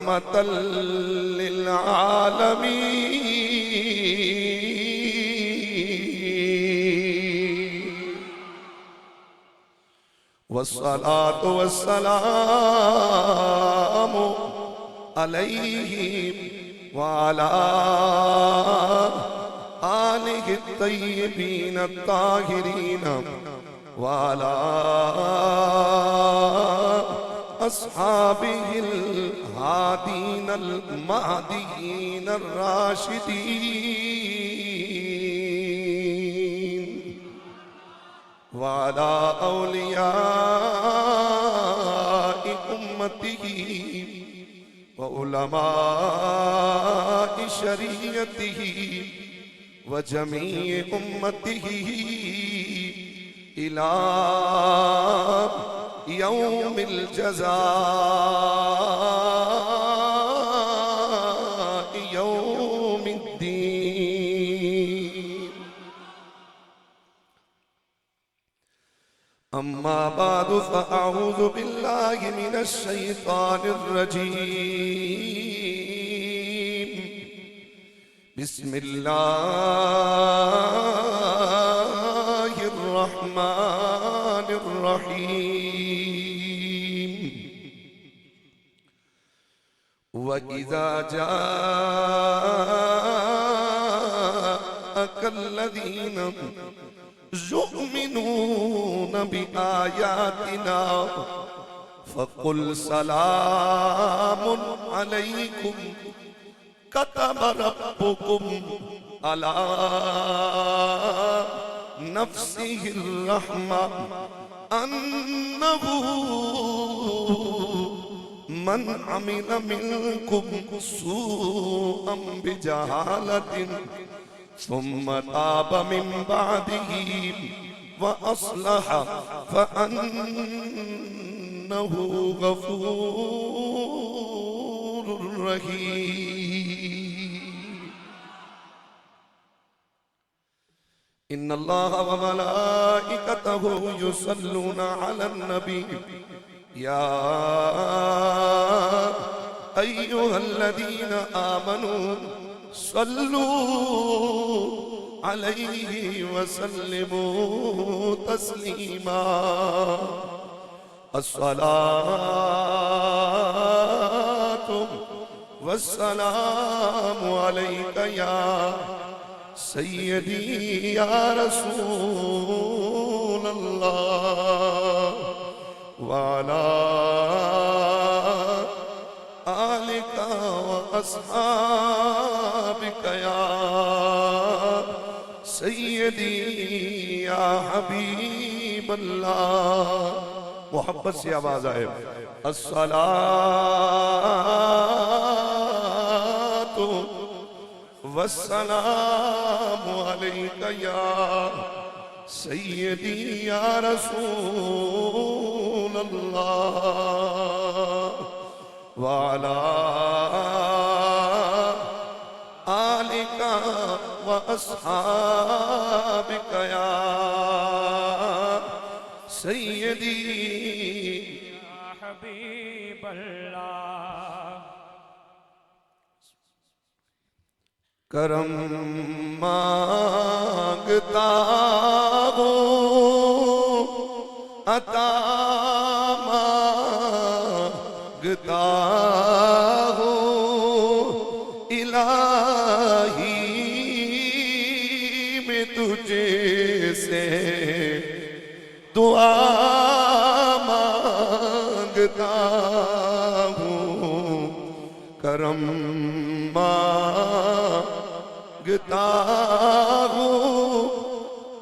रहमतल लिल आलमीन वस्सलातु वस्सलामु अलैहि व अला आलिहि तय्यबीन ताहिरीन व अला अस्हाबिहिल हादीनल महदीनर राशिदीन व अला औलियाइ उम्मतिही व उलमाइ शरीयतिही व जमीइ उम्मतिही इला यौमिल जज़ा यौमिद्दीन। अम्मा बादु फ़अऊज़ु बिल्लाहि मिनश शैतानिर रजीम। बिस्मिल्लाहिर रहमानिर रहीम। व इज़ा जाअकल्लज़ीना युमिनून बिआयातिना फ़क़ुल सलामुन अलैकुम कतब रब्बुकुम अला नफ्सिहिर रहमा अन्नहु मन अमिला मिनकुम सूअन बिजहालतिन सुम्मा ताब मिन बादिही व अस्लह फ़अन्नहु गफूरुर रहीम। इन्नल्लाह व मलाइकतहु युसल्लूना अलन नबी या अय्युहल्लज़ीना आमनू सल्लू अलैहि व सल्लिमू तस्लीमा। अस्सलातु वस्सलामु अलैका या सय्यदी या रसूल अल्लाह व अला आलिका व अस्हाबिका या सय्यदी या हबीब अल्लाह। मोहब्बत से आवाज आए। अस्सलातु वस्सलामु अलैका या सय्यदी या रसूल अल्लाह व अला आलिका व अस्हाबिका या सय्यदी या हबीब अल्लाह। करम मांगता हूँ अता मांगता हूँ इलाही मैं तुझे से दुआ मांगता हूँ। करम मांगता हूँ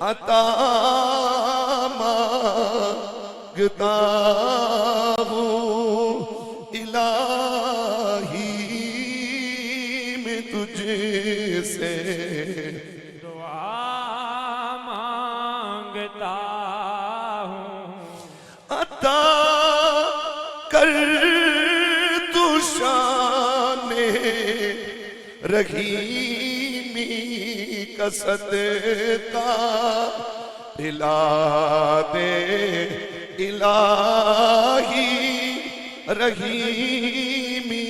अता मांगता हूँ इलाही मैं तुझे से दुआ मांगता हूँ। अता कर तू शाने रहीमी का सदका पिला दे इलाही रहीमी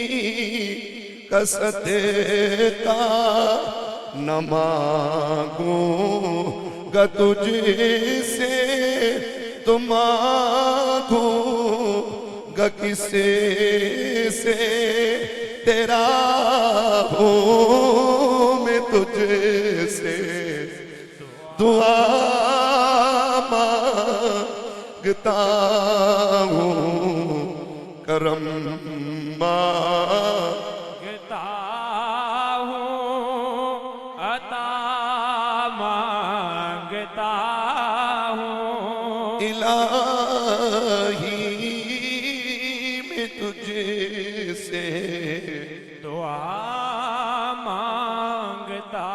का सदका न मांगूंगा तुझसे तो मांगूंगा किसे से, तेरा हूँ मैं तुझसे दुआ मांगता हूँ, करम मांगता हूँ, अता मांगता हूँ। इलाही मैं तुझे से दुआ मांगता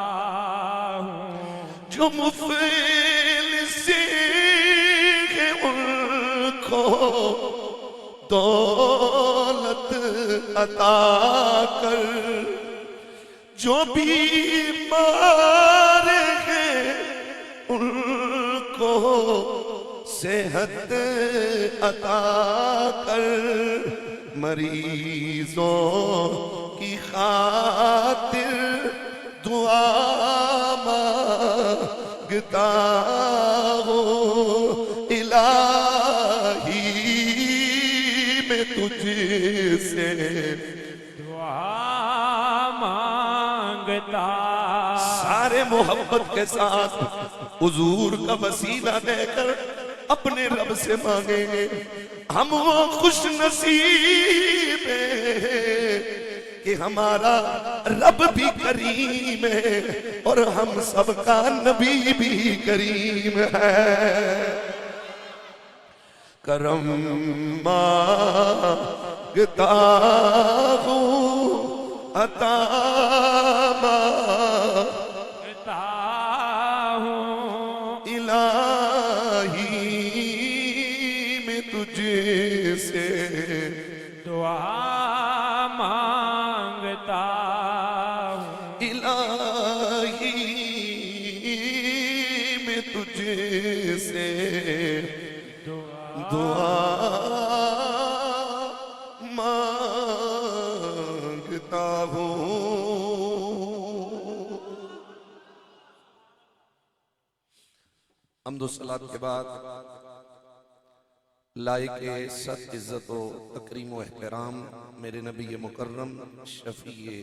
हूँ। जो मुफलिस है उनको दौलत अता कर, जो बीमार है उनको सेहत अता कर, मरीजों की खातिर दुआ मांगता हूँ। इलाही मैं तुझसे दुआ मांगता। सारे मोहब्बत के साथ हुजूर का वसीला देकर अपने रब से मांगेंगे। हम वो खुश नसीब हैं कि हमारा रब भी करीम है और हम सबका नबी भी करीम है। करम मांगता हूँ, अता मांगता हूँ। इलाही मैं तुझसे दुआ मांगता हूँ। इलाही मैं तुझसे दुआ मांगता हूँ। हम्दो सलात के बाद लायके सत इज्जत व तकरीम व एहतराम मेरे नबी मुकर्रम शफीए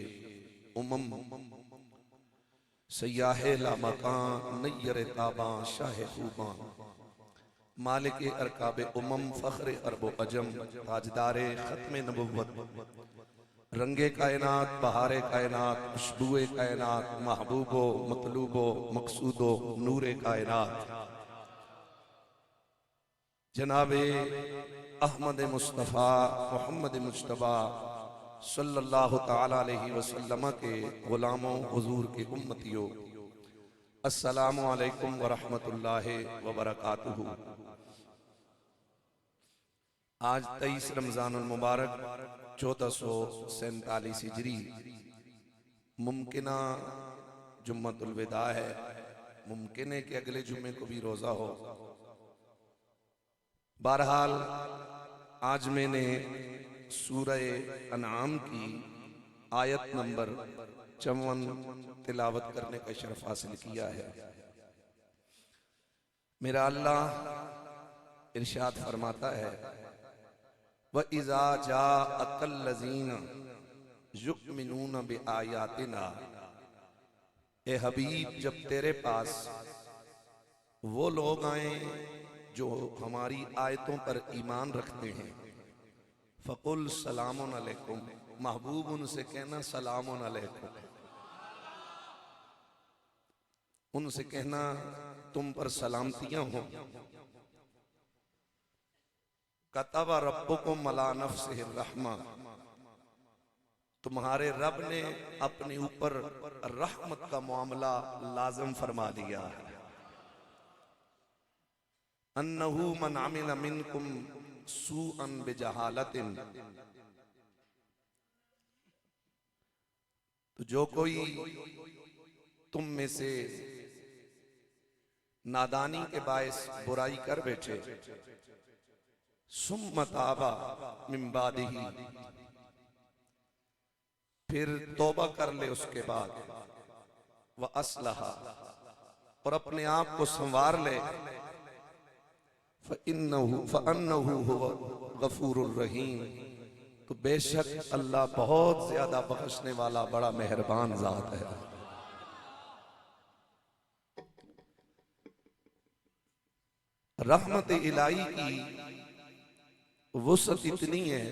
उमम सयाह लामकान नय्यर ताबा शाह खूबा मालिक अरकाब उमम फ़ख्र अरब अजम ताजदारे ख़त्म नबुव्वत रंगे कायनात बहारे कायनात खुशबुए कायनात महबूबो मतलूबो मकसूदो नूरे कायनात जनाबे अहमद मुस्तफ़ा मोहम्मद मुज्तबा सल्लल्लाहु ताला अलैहि वसल्लम के गुलामों हुजूर के उम्मतियों, अस्सलामु अलैकुम व रहमतुल्लाहि व बरकातुहू। आज 23 रमज़ानुल मुबारक 1447 हिजरी मुमकिना जुम्मतुल विदा है। मुमकिन है कि अगले जुम्मे को भी रोज़ा हो। बहरहाल आज मैंने सूरह अनआम की आयत नंबर 54 तिलावत करने का शरफ हासिल किया है। मेरा अल्लाह इरशाद फरमाता है, व इज़ा जाअकल लज़ीना युमिनून बिआयातिना, ए हबीब जब तेरे पास वो लोग आए जो हमारी आयतों पर ईमान रखते हैं, फ़कुल सलामुन अलैकुम, महबूब उनसे कहना सलामुन अलैकुम, उनसे कहना तुम पर सलामतियां हो। कतबा रब्बुकुम अला नफ्सिहि रहमा, तुम्हारे रब ने अपने ऊपर रहमत का मामला लाज़िम फरमा दिया है। अन्नहु मन अमिला मिनकुम सूअन बिजहालतिन, तो जो कोई तुम में से नादानी के बायस बुराई कर बैठे, सुम्मा ताबा मिन बादिही, फिर तौबा कर ले उसके बाद, व असलहा, और अपने आप को संवार ले, फ़अन्नहु हुवा गफूरुर रहीम, तो बेशक अल्लाह बहुत ज्यादा बख्शने वाला बड़ा मेहरबान जात है। रहमत इलाही की वुसअत इतनी है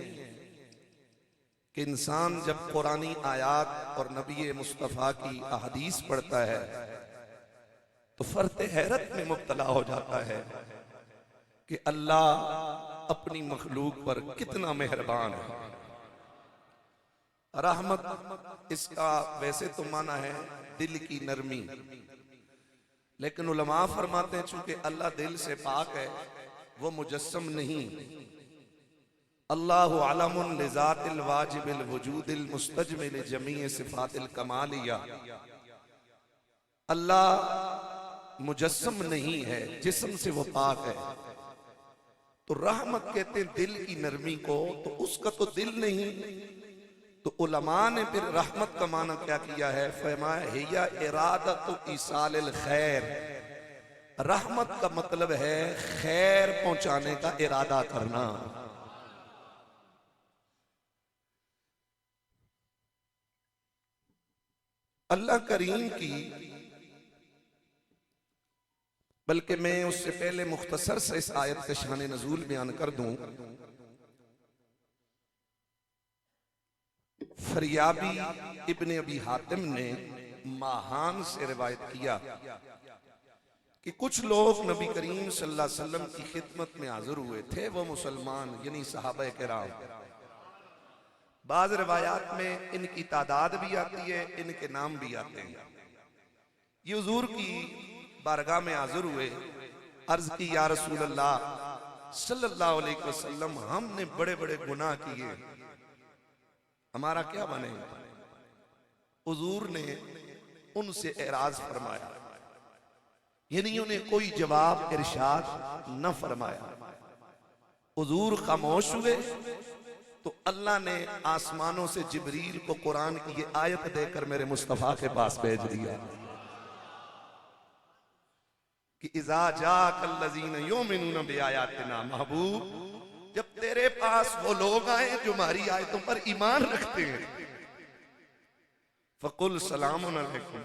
कि इंसान जब कुरानी आयात और नबी मुस्तफ़ा की अहदीस पढ़ता है तो फर्ते हैरत में मुब्तला हो जाता है कि अल्लाह अपनी मखलूक पर कितना मेहरबान है। रहमत इसका वैसे तो माना है दिल की नरमी, लेकिन उलमा फरमाते हैं चूंकि अल्लाह दिल से पाक है, वो मुजस्सम नहीं। अल्लाहु अलमुन लिज़ातिल वाजिबिल वजूदिल मुस्तजमिल जमीए सिफातिल कमालिया, अल्लाह मुजस्सम नहीं है, जिस्म से वो पाक है। तो रहमत कहते हैं दिल की नरमी को, तो उसका तो दिल नहीं। तो उलमा ने फिर रहमत का माना क्या किया है, फरमाया हिया इरादतु ईसालिल खैर, रहमत का मतलब है खैर पहुंचाने का इरादा करना। अल्लाह करीम की, बल्कि मैं उससे पहले मुख्तसर से इस आयत का शान नजूल बयान कर दूं। फरियाबी इब्ने अबी हातिम ने माहान से रिवायत किया कि कुछ लोग नबी करीम सल्लल्लाहु अलैहि वसल्लम की खिदमत में हाजिर हुए थे, वो मुसलमान यानी सहाबा किराम। बाज रिवायात में इनकी तादाद भी आती है, इनके नाम भी आते हैं। ये हुजूर की बारगाह में हाजिर हुए, अर्ज की या रसूल अल्लाह सल्लल्लाहु अलैहि वसल्लम, हमने बड़े बड़े गुनाह किए, हमारा क्या बनेगा। हुजूर ने उनसे एराज फरमाया, यानी उन्हें कोई जवाब इरशाद न फरमाया। हुजूर खामोश हुए तो अल्लाह ने आसमानों से जिब्रील को कुरान की ये आयत देकर मेरे मुस्तफा के पास भेज दिया कि इज़ा जाकल्लज़ीन युमिनून बिआयातिना, महबूब जब तेरे पास वो लोग आए जो हमारी आयतों पर ईमान रखते हैं, फ़कुल सलामुन अलैकुम,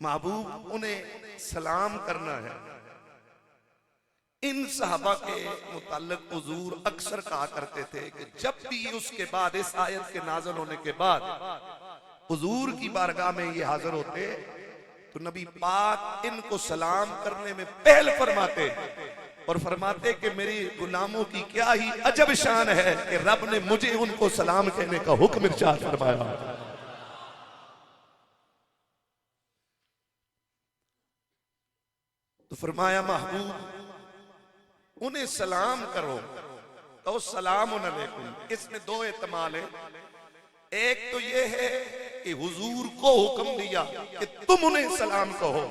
महबूब उन्हें सलाम करना है। इन सहाबा के मुताल्लिक हुजूर अक्सर कहा करते थे कि जब भी उसके बाद, इस आयत के नाज़िल होने के बाद हुजूर की बारगाह में ये हाजिर होते तो नबी पाक इनको सलाम करने में पहल फरमाते और फरमाते कि मेरी गुलामों की क्या ही अजब शान है कि रब ने मुझे उनको सलाम कहने का हुक्म इरशाद फरमाया। तो फरमाया महबूब उन्हें सलाम करो, तो सलाम अलैकुम। इसमें दो एहतमाल है, एक तो ये है कि हुजूर को हुक्म दिया कि तुम उन्हें सलाम कहो,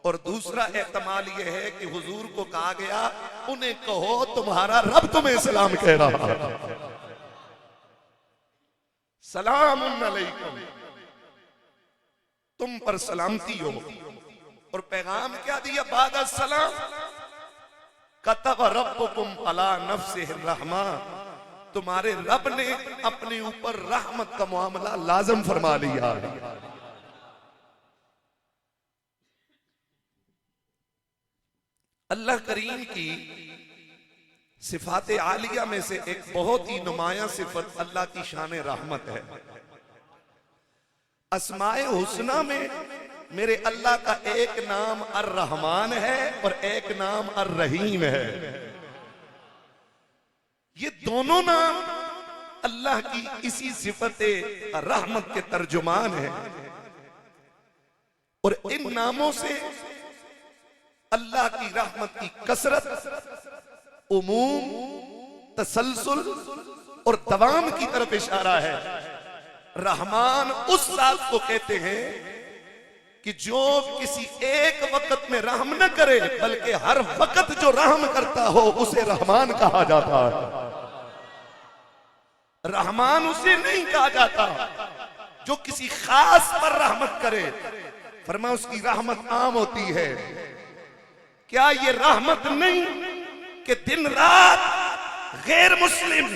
और दूसरा एहतमाल ये है कि हुजूर को कहा गया उन्हें कहो तुम्हारा रब तुम्हें सलाम कह रहा है। सलाम अलैकुम, तुम पर सलामती हो। और पैगाम क्या दिया, बाद सलाम कतब रब्बुकुम अला नफ्सिहि रहमा, तुम्हारे रब ने अपने ऊपर रहमत का मामला लाजम फरमा लिया। अल्लाह करीम की सिफात आलिया में से एक बहुत ही नुमाया सिफत अल्लाह की शान रहमत है। अस्माए हुस्ना में मेरे अल्लाह का एक नाम अर रहमान है और एक नाम अर रहीम है। ये दोनों नाम अल्लाह की इसी सिफत रहमत के तर्जुमान है, और इन नामों से अल्लाह की रहमत की कसरत, उमूम, तसलसल और दवाम की तरफ इशारा है। रहमान उस जात को कहते हैं कि जो किसी एक वक्त में रहम न करे बल्कि हर वक्त जो रहम करता हो उसे रहमान कहा जाता है। रहमान उसे नहीं कहा जाता जो किसी खास पर रहमत करे, फरमा उसकी रहमत आम होती है। क्या ये रहमत नहीं कि दिन रात गैर मुस्लिम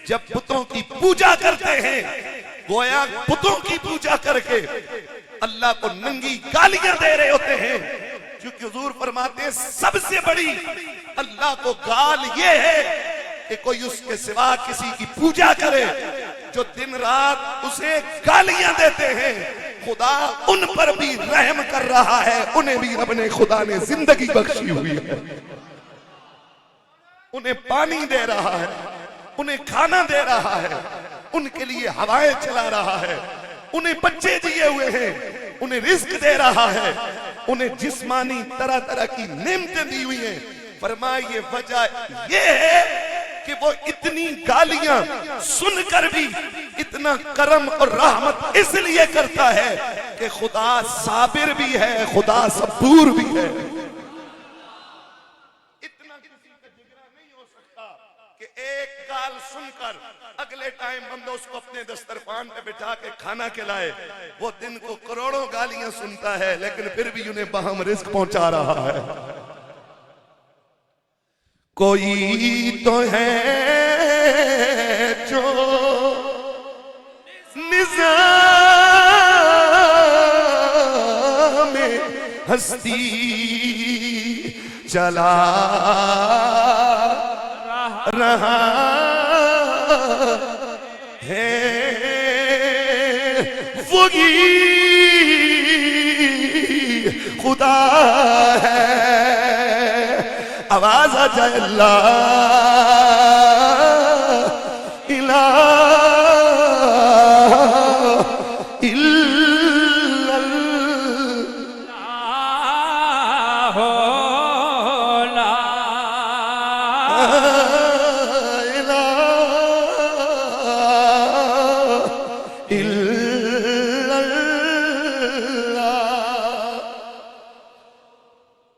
जब बुतों की पूजा करते हैं, गोया बुतों की पूजा करके अल्लाह को नंगी गालियां दे रहे होते हैं, क्योंकि हुजूर फरमाते हैं सबसे बड़ी अल्लाह को गाल ये है कि कोई उसके सिवा किसी की पूजा करे। जो दिन रात उसे गालियां देते हैं, खुदा उन पर भी रहम कर रहा है, उन्हें भी रब ने खुदा ने जिंदगी बख्शी हुई है, उन्हें पानी दे रहा है, उन्हें खाना दे रहा है, उनके लिए हवाएं चला रहा है, उन्हें बच्चे दिए हुए हैं, उन्हें रिस्क दे रहा है, उन्हें जिस्मानी तरह तरह की नेमतें दी हुई हैं। फरमाया ये वजह ये है कि वो इतनी गालियां सुनकर भी इतना करम और रहमत इसलिए करता है कि खुदा साबिर भी है, खुदा सबूर भी है। इतना किसी का जिगरा नहीं हो सकता कि एक गाल सुनकर अगले टाइम बंदा उसको अपने दस्तरखान पे बिठा के खाना खिलाए। वो दिन को करोड़ों गालियां सुनता है, लेकिन फिर भी उन्हें बाहम रिस्क पहुंचा रहा है। कोई तो है जो निज़ाम हस्ती चला रहा है, वही खुदा है। आवाज आ जाए अल्लाह इलाहा इल्लल्लाह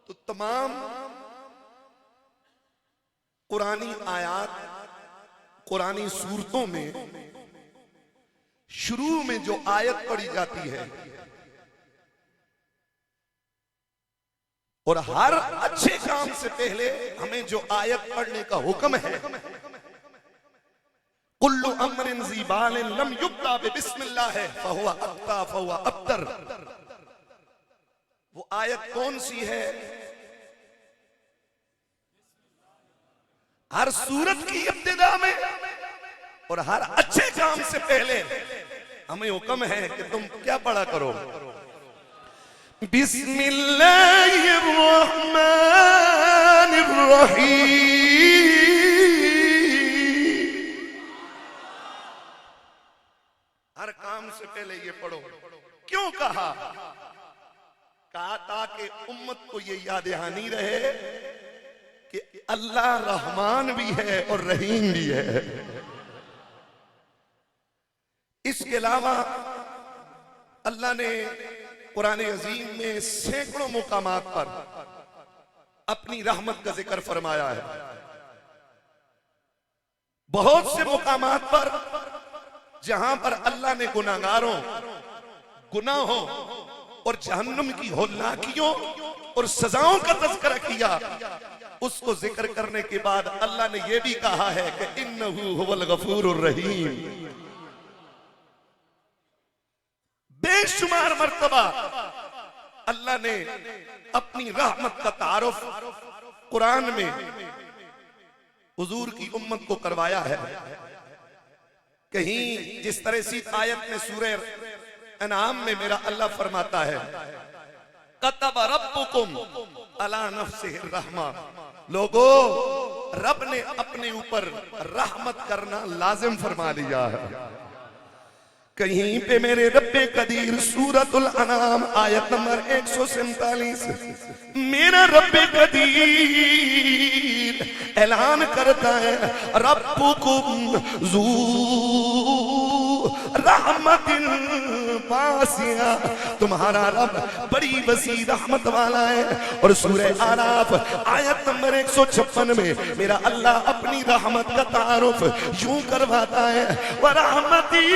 तो तमाम कुरानी आयात, कुरानी सूरतों में शुरू में जो आयत पढ़ी जाती है और हर अच्छे काम से पहले हमें जो आयत पढ़ने का हुक्म है, कुल्लु अम्रिन ज़ीबालिन लम युब्दा बिस्मिल्लाह फहुवा अख्ता फहुवा अब्तर। वो आयत कौन सी है? हर सूरत की इब्तिदा में और हर अच्छे काम से पहले हमें हुक्म है कि तुम क्या पढ़ा करो, बिस्मिल्लाहिर्रहमानिर्रहीम। हर काम से पहले ये पढ़ो। क्यों कहा? ताकि उम्मत को ये याद दहानी रहे कि अल्लाह रहमान भी है और रहीम भी है। इसके अलावा अल्लाह ने कुरान अजीम में सैकड़ों मुकामात पर अपनी रहमत का जिक्र फरमाया है। बहुत से मुकामात पर जहां पर अल्लाह ने गुनाहगारों, गुनाहों और जहन्नुम की होलनाकियों और सजाओं का तज़किरा किया, उसको जिक्र करने के बाद अल्लाह ने यह भी कहा है कि इन्नहु हुवल गफूरुर रहीम। बेशुमार मर्तबा अल्लाह ने अपनी रहमत का तारुफ कुरान में हुजूर की उम्मत को करवाया है। कहीं जिस तरह से आयत में सूरह अनाम में मेरा अल्लाह फरमाता है, कतब रब्बुकुम अला नफ्सिहिर रहमा। लोगो, रब ने अपने ऊपर रहमत करना लाजिम फरमा दिया है। कहीं पे मेरे रब्बे कदीर सूरतुल अनाम आयत नंबर 147 मेरा रब्बे कदीर ऐलान करता है, रब्बुकुम ज़ू रहमतिन वासिया। तुम्हारा रब बड़ी वसी रहमत वाला है। और सूरह आराफ आयत नंबर 156 में मेरा अल्लाह अपनी रहमत का तारुफ यूं करवाता है, व रहमती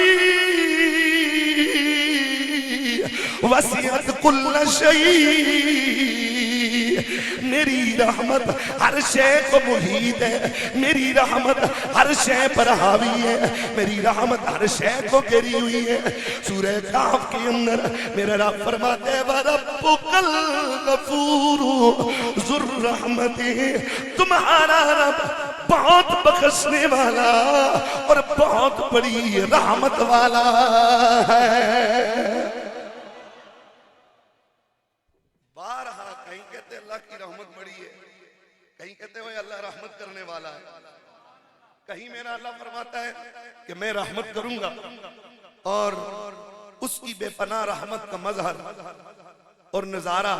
वसीअत कुल्ल शई। मेरी रहमत हर शय को मुहीत है, मेरी रहमत हर शय पर हावी है, मेरी रहमत हर शय को घेरी हुई है। सूरह काफ के अंदर मेरा रब फरमाते हैं वरब्बुकल गफूरु ज़ुर रहमति, तुम्हारा रब बहुत बख्शने वाला और बहुत बड़ी रहमत वाला है। बारहा कहीं कहते अल्लाह की रहमत बड़ी है, कहीं कहते हो अल्लाह रहमत करने वाला है, कहीं मेरा अल्लाह फरमाता है कि मैं रहमत करूंगा और उसकी बेपनाह रहमत का मजहर और नजारा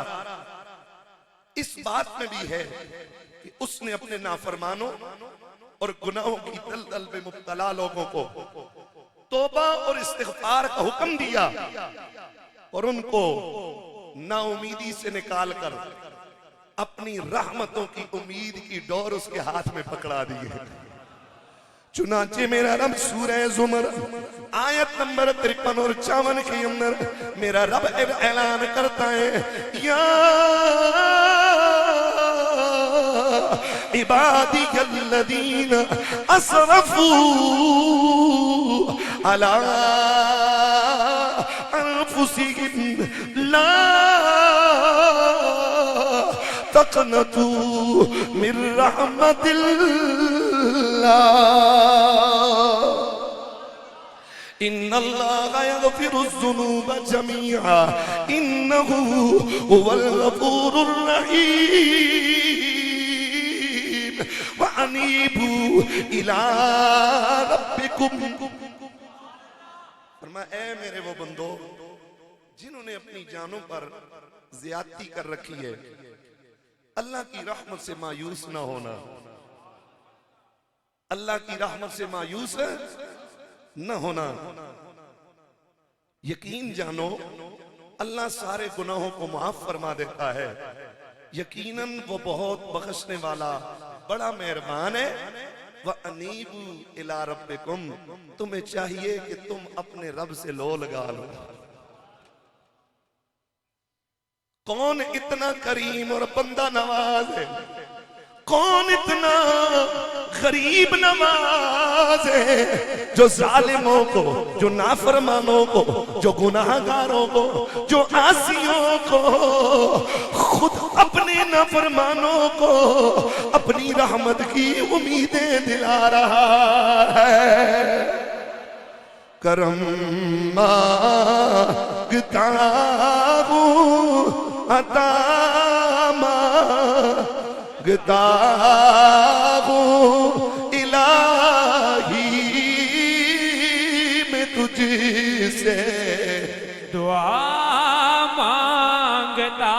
इस बात में भी है कि उसने अपने नाफरमानों और गुनाहों की दलदल में मुब्तला लोगों को तौबा और इस्तिग़फ़ार का हुक्म दिया और उनको नाउमीदी से निकालकर अपनी रहमतों की उम्मीद की डोर उसके हाथ में पकड़ा दी है। चुनाचे मेरा रब सूरह ज़ुमर आयत नंबर 53 और 54 के अंदर मेरा रब ऐलान करता है या इबादियल्लज़ीन असरफू अला अनफुसिहिम ला तक़नतू मिर रहमतिल्लाह इन्नल्लाहा यग़फ़िरुज़्ज़ुनूब जमीआ इन्नहु हुवल गफ़ूरुर रहीम व अनीबू इला रब्बिकुम। फरमाया ऐ मेरे वो बंदो जिन्होंने अपनी जानों पर ज्यादती कर रखी है, अल्लाह की रहमत से मायूस ना होना, अल्लाह की रहमत से मायूस न होना। यकीन जानो अल्लाह सारे गुनाहों को माफ फरमा देता है, यकीनन वो बहुत बख्शने वाला बड़ा मेहरबान है। व अनीबू इला रब्बिकुम, तुम्हें चाहिए कि तुम अपने रब से लो लगा लो। कौन इतना करीम और बंदा नवाज है, कौन इतना गरीब नवाज है जो जालिमों को, जो नाफरमानों को, जो गुनाहगारों को, जो आसियों को खुद अपने नाफरमानों को अपनी रहमत की उम्मीदें दिला रहा है। करम मांगता हूँ अता मांगता हूँ इलाही मैं तुझसे दुआ मांगता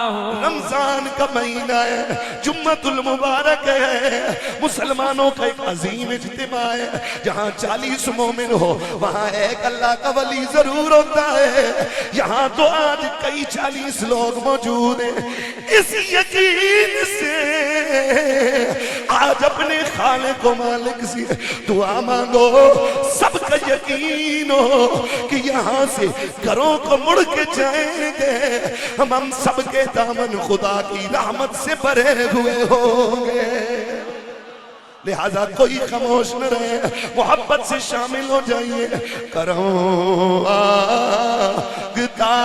हूँ। रमजान का महीना है, जुम्मतुल मुबारक है, मुसलमानों का एक अजीम इज्तिमा है। जहाँ 40 मोमिन हो वहाँ एक अल्लाह का वली जरूर होता है। यहाँ तो आज कई 40 लोग मौजूद हैं। इस यकीन से आज अपने खालिक को मालिक से दुआ मांगो, सबका यकीन हो कि यहाँ से घरों को मुड़ के जाएंगे, हम सबके दामन खुदा की रहमत से भरे हुए होंगे। लिहाजा कोई खामोश न रहे, मोहब्बत से शामिल हो जाइए। करो आगता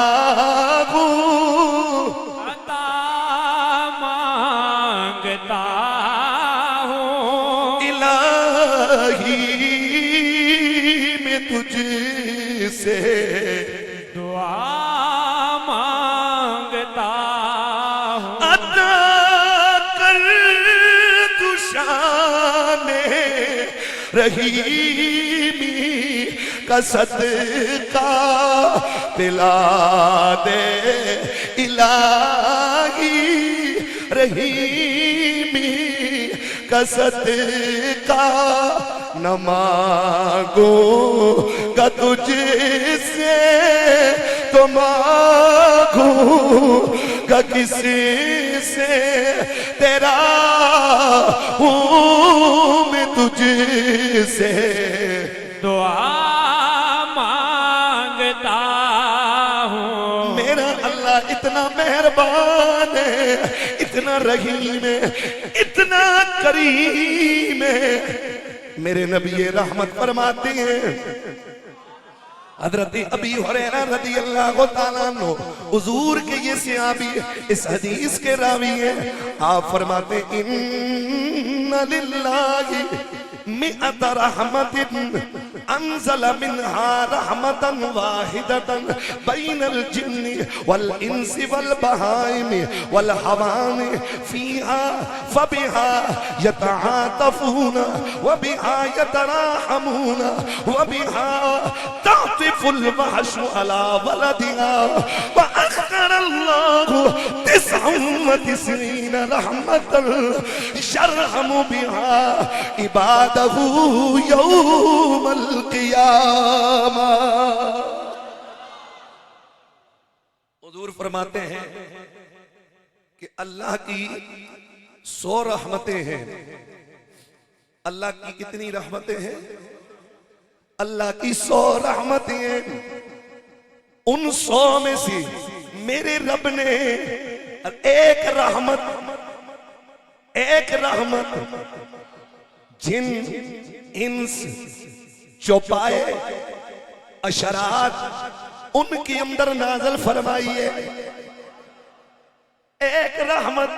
अता मांगता हूँ इलाही मैं तुझसे दुआ मांगता हूँ। अता कर तू शाने रहीमी का सदका पिला दे इलाही रहीमी का सदका न मांगूंगा तुझसे तो मांगूंगा किसी से, तेरा हूँ मैं तुझसे दुआ मांगता हूँ। अल्लाह इतना मेहरबान है, इतना रहीम है, इतना करीम है। मेरे नबी रहमत फरमाते हैं, हज़रत अबी हुरैरा रज़ी अल्लाह तआला अन्हु हुजूर के ये सहाबी इस हदीस के रावी हैं। आप फरमाते इन्ना लिल्लाहि मिअत रहमतिन अंज़ल मिन्हा रहमतन वाहिदतन बैनल जिन्नि वल इंसि वल बहाइमि वल हवानि फीहा फबिहा यतआतफून व बिहा यतराहमून व बिहा तातिफुल वहशु अला वलदिहा व अख्तरल्लाहु तिस्अन व तिस्ईन रहमतन यरहमु बिहा इबादहु यौमल क़ियामा। हुजूर फरमाते हैं कि अल्लाह की 100 रहमतें हैं। अल्लाह की कितनी रहमतें हैं? अल्लाह की 100 रहमतें हैं। उन 100 में से मेरे रब ने एक रहमत जिन इंस चौपाए अशरात उनके अंदर नाज़िल फरमाई है। एक रहमत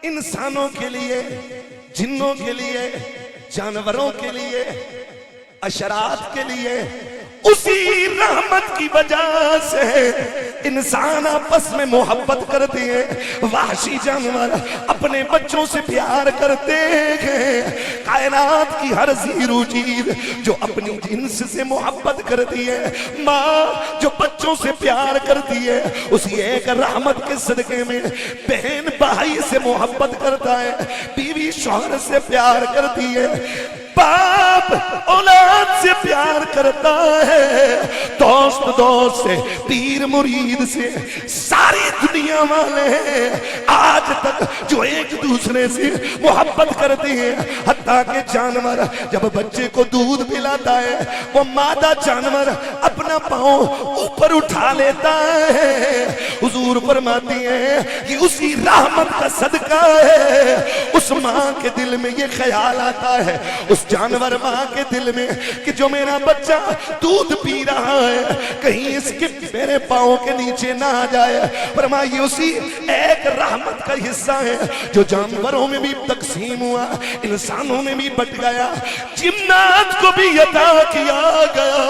इंसानों के लिए, जिन्नों के लिए, जानवरों के लिए, अशरात के लिए। उसी रहमत की वजह से इंसान आपस में मोहब्बत करते हैं। वहशी जानवर अपने बच्चों से प्यार करते हैं। कायनात की हर जीरू चीज जो अपनी जिन्स से मोहब्बत करती है, माँ जो बच्चों से प्यार करती है, उसी एक रहमत के सदके में बहन भाई से मोहब्बत करता है, बीवी शौहर से प्यार करती है, बाप औलाद से प्यार करता है, दोस्त से, पीर मुरीद से, सारी दुनिया वाले आज तक जो एक दूसरे से मोहब्बत करते हैं। हत्ता के जानवर जब बच्चे को दूध पिलाता है, वो मादा जानवर अपना पाँव ऊपर उठा लेता है। हुजूर फरमाती हैं कि उसी रहमत का सदका है उस माँ के दिल में ये ख्याल आता है, उस जानवर माँ के दिल में, कि जो मेरा बच्चा दूध पी रहा है कहीं इसके मेरे पाँव के नीचे ना आ जाए। फरमाइए उसी एक रहमत का हिस्सा है जो जानवरों में भी तकसीम हुआ, इंसानों में भी बट गया, जिन्नात को भी अता किया गया।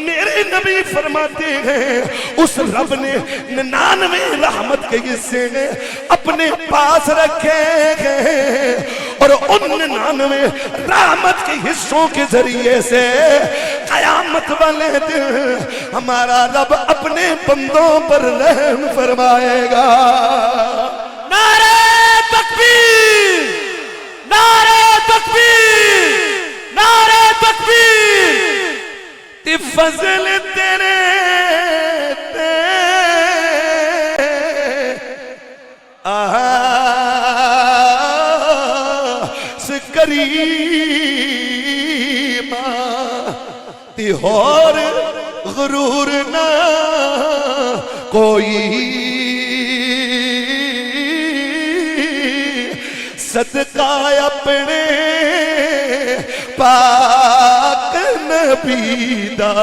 मेरे नबी फरमाते हैं उस रब ने 99 रहमत के हिस्से अपने पास रखे गए और उन 99 रहमत के हिस्सों के जरिए से कयामत वाले दिन हमारा रब अपने बंदों पर रहम फरमाएगा। नारे तकबीर, नारे तकबीर, नारे तकबीर। ते फजल तेरे करीमा ते और गुरूर ना कोई, सदका अपने पाक नबी दा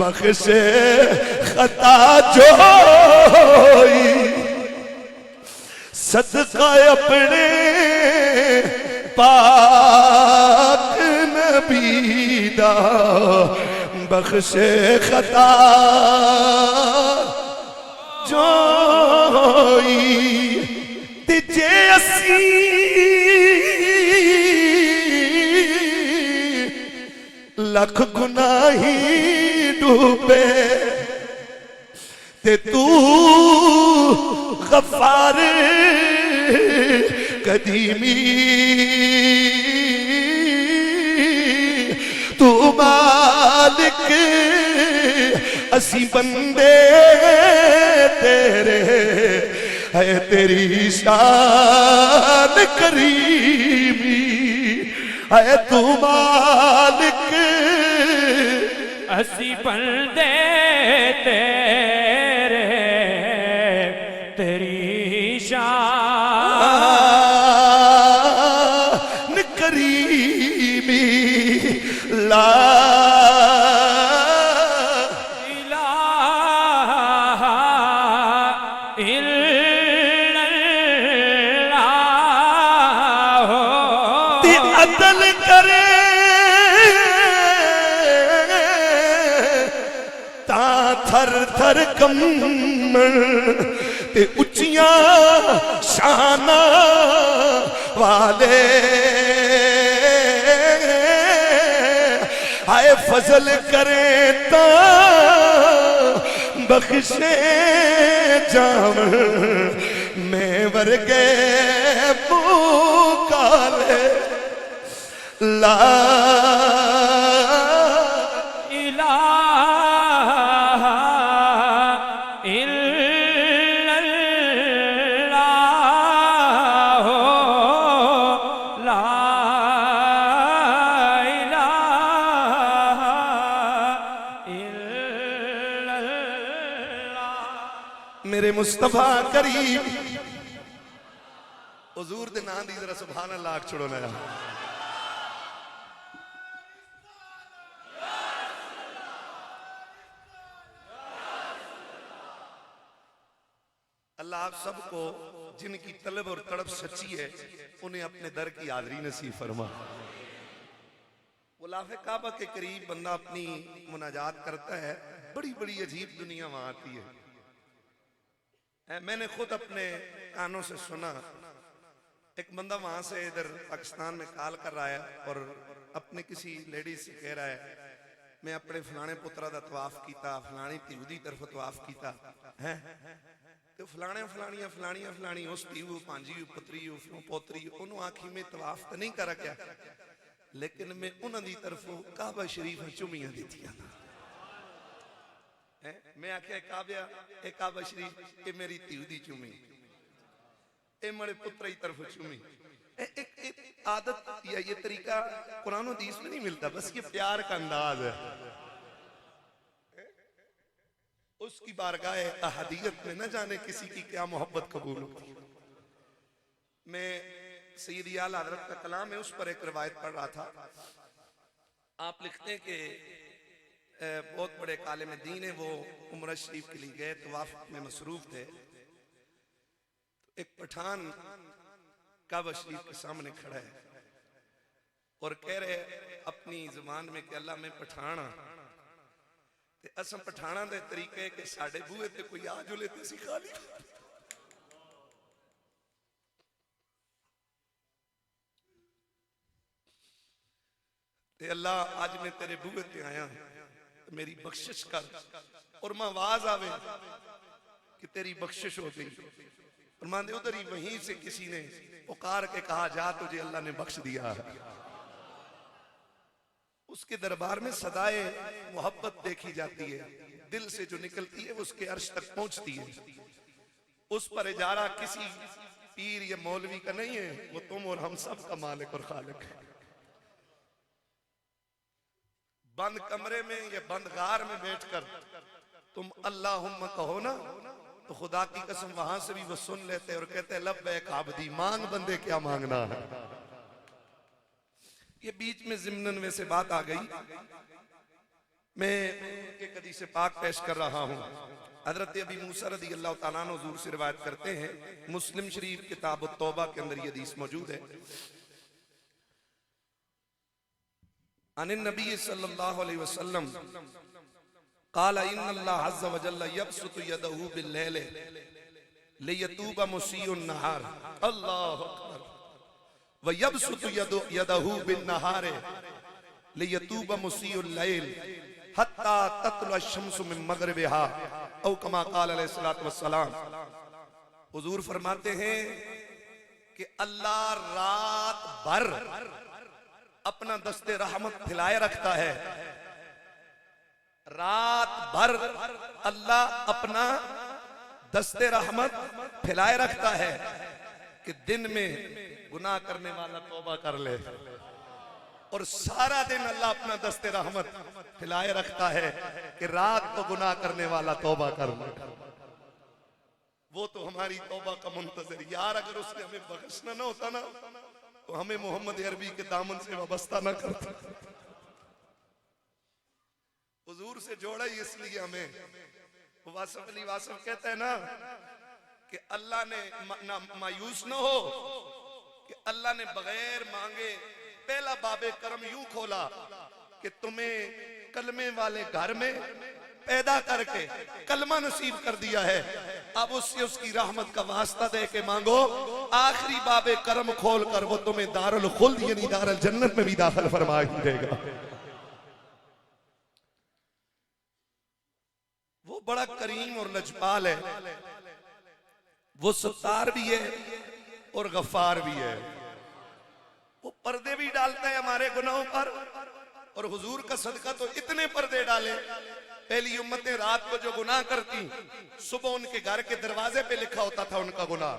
बख्शे खता जोई, सदका अपने पाक नबी दा बख्शे खता जोई। ते जे असी लख गुनाही डूबे ते तू गफ्फार कदीमी, तू मालिक असी बंदे तेरे, है तेरी शान करीमी, है तू मालिक असी बंदे तेरे तेरी शान करीमी ला इलाहा इल्लल्लाह ते अदल करे ता थर थर कम्मण ते उच्चियां शाना वाले आए फजल करे ता बख्शे जाम मैं वर्गे मुकाले ला इलाहा इल्लल्लाह ला इलाहा इल्लल्लाह। मेरे मुस्तफा करीम हुजूर दे नाम दी जरा सुभान अल्लाह आख छोड़ो ना। अल्लाह आप सबको जिनकी तलब और तड़प सच्ची है उन्हें अपने दर की हाज़री नसीब फरमा। गुलाफ़े काबा के करीब बंदा अपनी मुनाजात करता है, बड़ी बड़ी अजीब दुनिया वहां आती है। मैंने खुद अपने कानों से सुना, एक बंदा वहां से इधर पाकिस्तान में कॉल कर रहा है और अपने किसी लेडीज से कह रहा है मैं अपने फलाने पुत्रा दा तवाफ किया, फलानी धी दी तरफ तवाफ किया है तो फलाने फलानियां फलानियां फलानी उस पीऊ पांजी पुत्री पोतरी उन्होंने आखी में तवाफ तो नहीं कर क्या, लेकिन मैं उन्होंने तरफों काबा शरीफ चुमियां दीतियां। मैं आख्या काबा ए काबा शरीफ ये मेरी धी दी चुमी, ए मेरे पुत्र की तरफ चुमी। एक आदत या ये तरीका कुरान हदीस में नहीं मिलता, बस ये प्यार का अंदाज है। उसकी बारगाह अहदियत में न जाने किसी की क्या मोहब्बत कबूल होती। मैं सैयदी आला हज़रत का कलाम है उस पर एक रिवायत पढ़ रहा था। आप लिखते हैं कि बहुत बड़े कालिम दीन है, वो उम्र शरीफ के लिए गए, तवाफ में मसरूफ थे। एक पठान काबा शरीफ के सामने खड़ा है और कह रहे अपनी जुबान में कि अल्लाह मैं पठान हाँ ते असम पठाना दे तरीके के साडे बूहे ते कोई आ जुले ते सिखा ली। ते अल्लाह आज मैं तेरे बूहे ते आया मेरी बख्शिश कर, और मां आवाज आवे कि तेरी बख्शिश हो गई और मां उधर ही वहीं से किसी ने पुकार के कहा जा तुझे अल्लाह ने बख्श दिया। उसके दरबार में सदाए मोहब्बत देखी जाती है, दिल से जो निकलती है वो उसके अर्श तक पहुंचती है। उस पर इजारा किसी पीर या मौलवी का नहीं है, वो तुम और हम सब का मालिक और खालिक है। बंद कमरे में या बंद गार में बैठकर तुम अल्लाहुम्मा कहो ना तो खुदा की कसम वहां से भी वो सुन लेते और कहते लब्बैक आबदी, मांग बंदे क्या मांगना है। ये बीच में ज़िम्नन में से बात आ गई, मैं एक हदीस पाक पेश कर रहा हूं। हजरत अबी मूसा रज़ी अल्लाह तआला अन्हु हुजूर से रिवायत करते हैं, मुस्लिम शरीफ किताब तौबा के अंदर ये हदीस मौजूद है। अनिन नबी सल्लल्लाहु अलैहि वसल्लम क़ाल इन्नल्लाह अज़्ज़ व जल्ल यबसुतु यदहु बिल्लैल लियतूबा मुसीउन नहार, अल्लाहु अकबर, व यबसुतु यदहु बिन्नहार लियतूबा मुसीउल लैल हत्ता ततलु शम्सु मिन मगरिबिहा औ कमा क़ाल अलैहि सलातु वस्सलाम। हुजूर फरमाते हैं कि अल्लाह रात भर अपना दस्ते रहमत फैलाए रखता है, रात भर अल्लाह अपना दस्ते रहमत फैलाए रखता है कि दिन में गुनाह करने वाला तौबा कर ले। और सारा दिन अल्लाह अपना दस्ते रहमत फैलाए रखता है कि रात को गुनाह करने वाला तौबा कर ले। वो तो हमारी तौबा का मुंतजर यार, अगर उसने हमें बख्शना ना होता ना तो हमें मोहम्मद अरबी के दामन से वाबस्ता ना करता। हुजूर से जोड़ा ही इसलिए हमें। वासफ अली वासफ कहता है ना कि अल्लाह ने मायूस ना हो कि अल्लाह ने बगैर मांगे पहला बाबे करम यूं खोला कि तुम्हें कलमे वाले घर में पैदा करके कलमा नसीब कर दिया है। अब उससे उसकी रहमत का वास्ता दे के मांगो, आखिरी बाबे करम खोल कर वो तुम्हें दारुल खुल्द यानी दारुल जन्नत में भी दाखिल फरमा ही देगा। वो बड़ा करीम और लजपाल है, वो सत्तार भी है और गफ्फार भी है। वो पर्दे भी डालता है हमारे गुनाहों पर, और हुजूर का सदका तो इतने पर्दे डाले। पहली उम्मतें रात को जो गुनाह करती, सुबह उनके घर के दरवाजे पे लिखा होता था उनका गुनाह।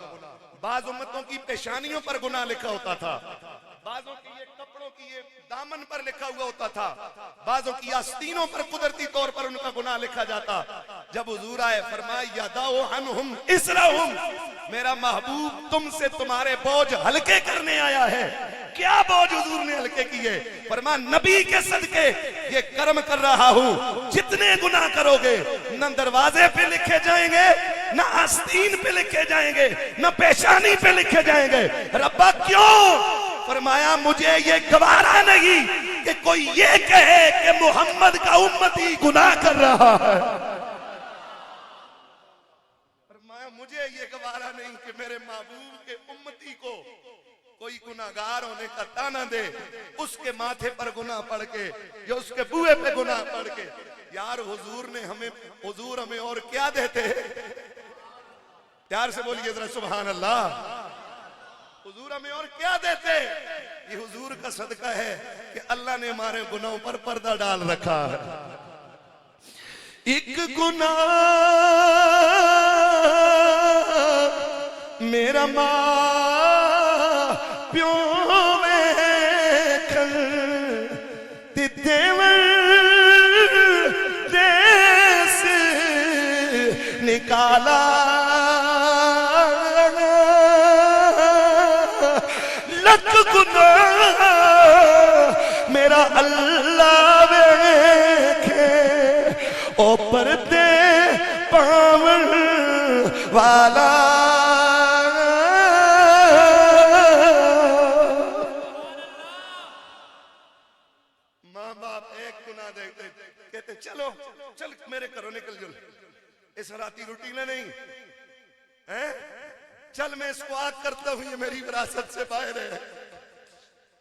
बाज उम्मतों की पेशानियों पर गुनाह लिखा होता था, बाजों की ये कपड़ों की ये दामन पर लिखा हुआ होता था, बाजों की आस्तीनों पर कुदरती तौर पर उनका गुनाह लिखा जाता। जब हुजूर आए फरमाया यदाओ अन्हुम इसराहुम, मेरा महबूब तुमसे तुम्हारे बोझ हल्के करने आया है। क्या बोझ हुजूर ने हल्के किए? फरमाया नबी के सदके ये कर्म कर रहा हूं, जितने गुनाह करोगे न दरवाजे पे लिखे जाएंगे, न आस्तीन पे लिखे जाएंगे, न पेशानी पे लिखे जाएंगे। रब्बा क्यों? फरमाया मुझे ये गवारा नहीं कि कोई ये कहे कि मोहम्मद का उम्मती गुनाह कर रहा है। फरमाया मुझे ये गवारा नहीं कि मेरे महबूब के उम्मती को कोई गुनाहगार होने का ताना दे, उसके माथे पर गुनाह पड़ के या उसके बुए पे गुनाह पड़ के। यार हुजूर हमें और क्या देते? प्यार से बोलिए जरा सुभान अल्लाह। हुजूर हमें और क्या देते? ये हुजूर का सदका है कि अल्लाह ने हमारे गुनाहों पर पर्दा डाल रखा है। एक गुनाह मेरा मां प्यो वेखन ते देवर देस निकाला, लख गुनाह मेरा अल्लाह वेखे ओ पर्दे पावन वाला। माँ बाप एक गुनाह देखते कहते चलो चल मेरे घरों निकल जो, इस राती रूटीन नहीं है, चल मैं इसको आग करता हूं, ये मेरी विरासत से बाहर है।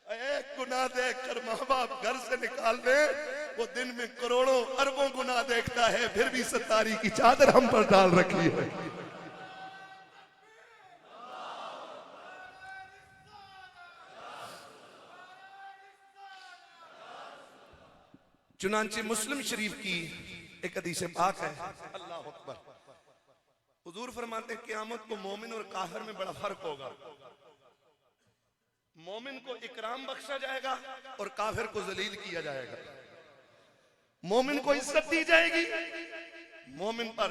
एक गुनाह देखकर माँ बाप घर से निकाल दे, वो दिन में करोड़ों अरबों गुनाह देखता है, फिर भी सत्तारी की चादर हम पर डाल रखी है। चुनांचे मुस्लिम शरीफ की एक हदीस पाक है, अल्लाह अकबर। हुजूर फरमाते हैं क़यामत को मोमिन और काफिर में बड़ा फर्क होगा। मोमिन को इकराम बख्शा जाएगा और काफिर को जलील किया जाएगा। मोमिन को इज्जत दी जाएगी, मोमिन पर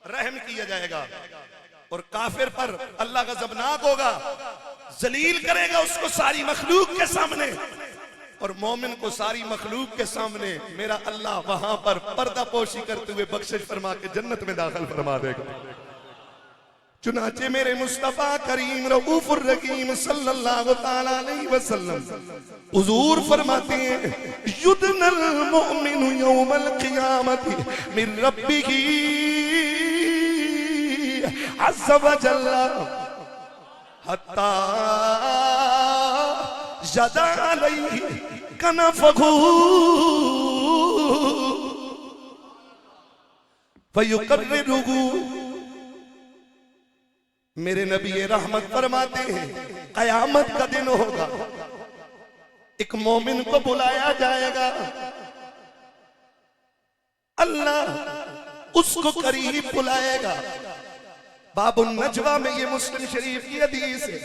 रहम किया जाएगा, और काफिर पर अल्लाह गज़बनाक होगा, जलील करेगा उसको सारी मखलूक के सामने, और मोमिन को सारी मखलूक के सामने मेरा अल्लाह वहां पर पर्दा पोशी करते हुए बख्शिश फरमा के जन्नत में दाखिल फरमा देगा। चुनाचे मेरे मुस्तफा करीम रऊफुर रहीम सल्लल्लाहु तआला अलैहि वसल्लम हुजूर फरमाते हैं युदनल मुमिनु यौमल क़ियामति मिन रब्बिही अज़्ज़ व जल्ला हत्ता यदा अलैहि कनफहु फयुकर्रिरुहु। मेरे नबी रहमत फरमाते हैं कयामत का दिन होगा, एक मोमिन को बुलाया जाएगा, अल्लाह उसको करीब बुलाएगा। बाबुल नजवा में ये मुस्लिम शरीफ की हदीस है,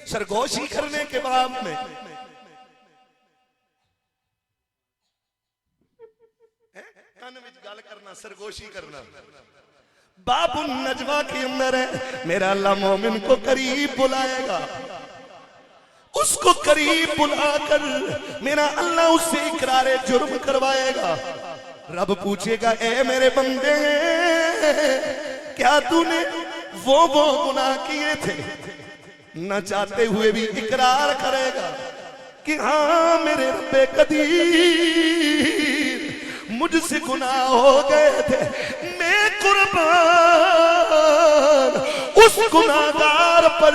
सरगोशी करने के बाद में कन विच गल करना, सरगोशी करना। बाबुन नजवा के अंदर है, मेरा अल्लाह मोमिन को करीब बुलाएगा, उसको करीब बुलाकर मेरा अल्लाह उससे इकरारे जुर्म करवाएगा। रब पूछेगा, ए मेरे बंदे, क्या तूने वो गुनाह किए थे? न चाहते हुए भी इकरार करेगा कि हाँ मेरे रब्बे कदीर, मुझसे गुनाह हो गए थे, मैं कुर्बान उस गुनाहगार पर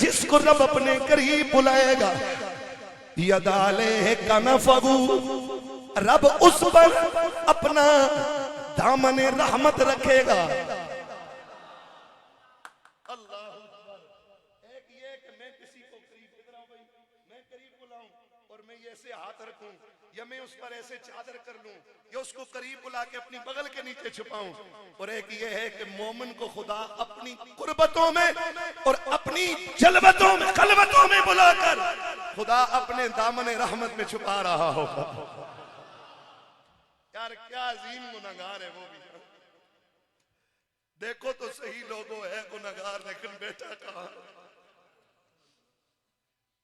जिसको रब अपने करीब बुलाएगा। यदाले कनफहू, रब उस पर अपना दामन रहमत रखेगा। ऐसे हाथ रखूं या मैं उस पर ऐसे चादर कर लूं या उसको करीब बुला के अपनी बगल के नीचे छुपाऊं। और एक ये है कि मोमिन को खुदा अपनी कुर्बतों में और अपनी जलवतों में, खलवतों में बुलाकर खुदा अपने दामन रहमत में छुपा रहा होगा। यार क्या अजीम गुनहगार है वो भी। देखो तो सही लोगों, है गुनहगार लेकिन बेटा कहां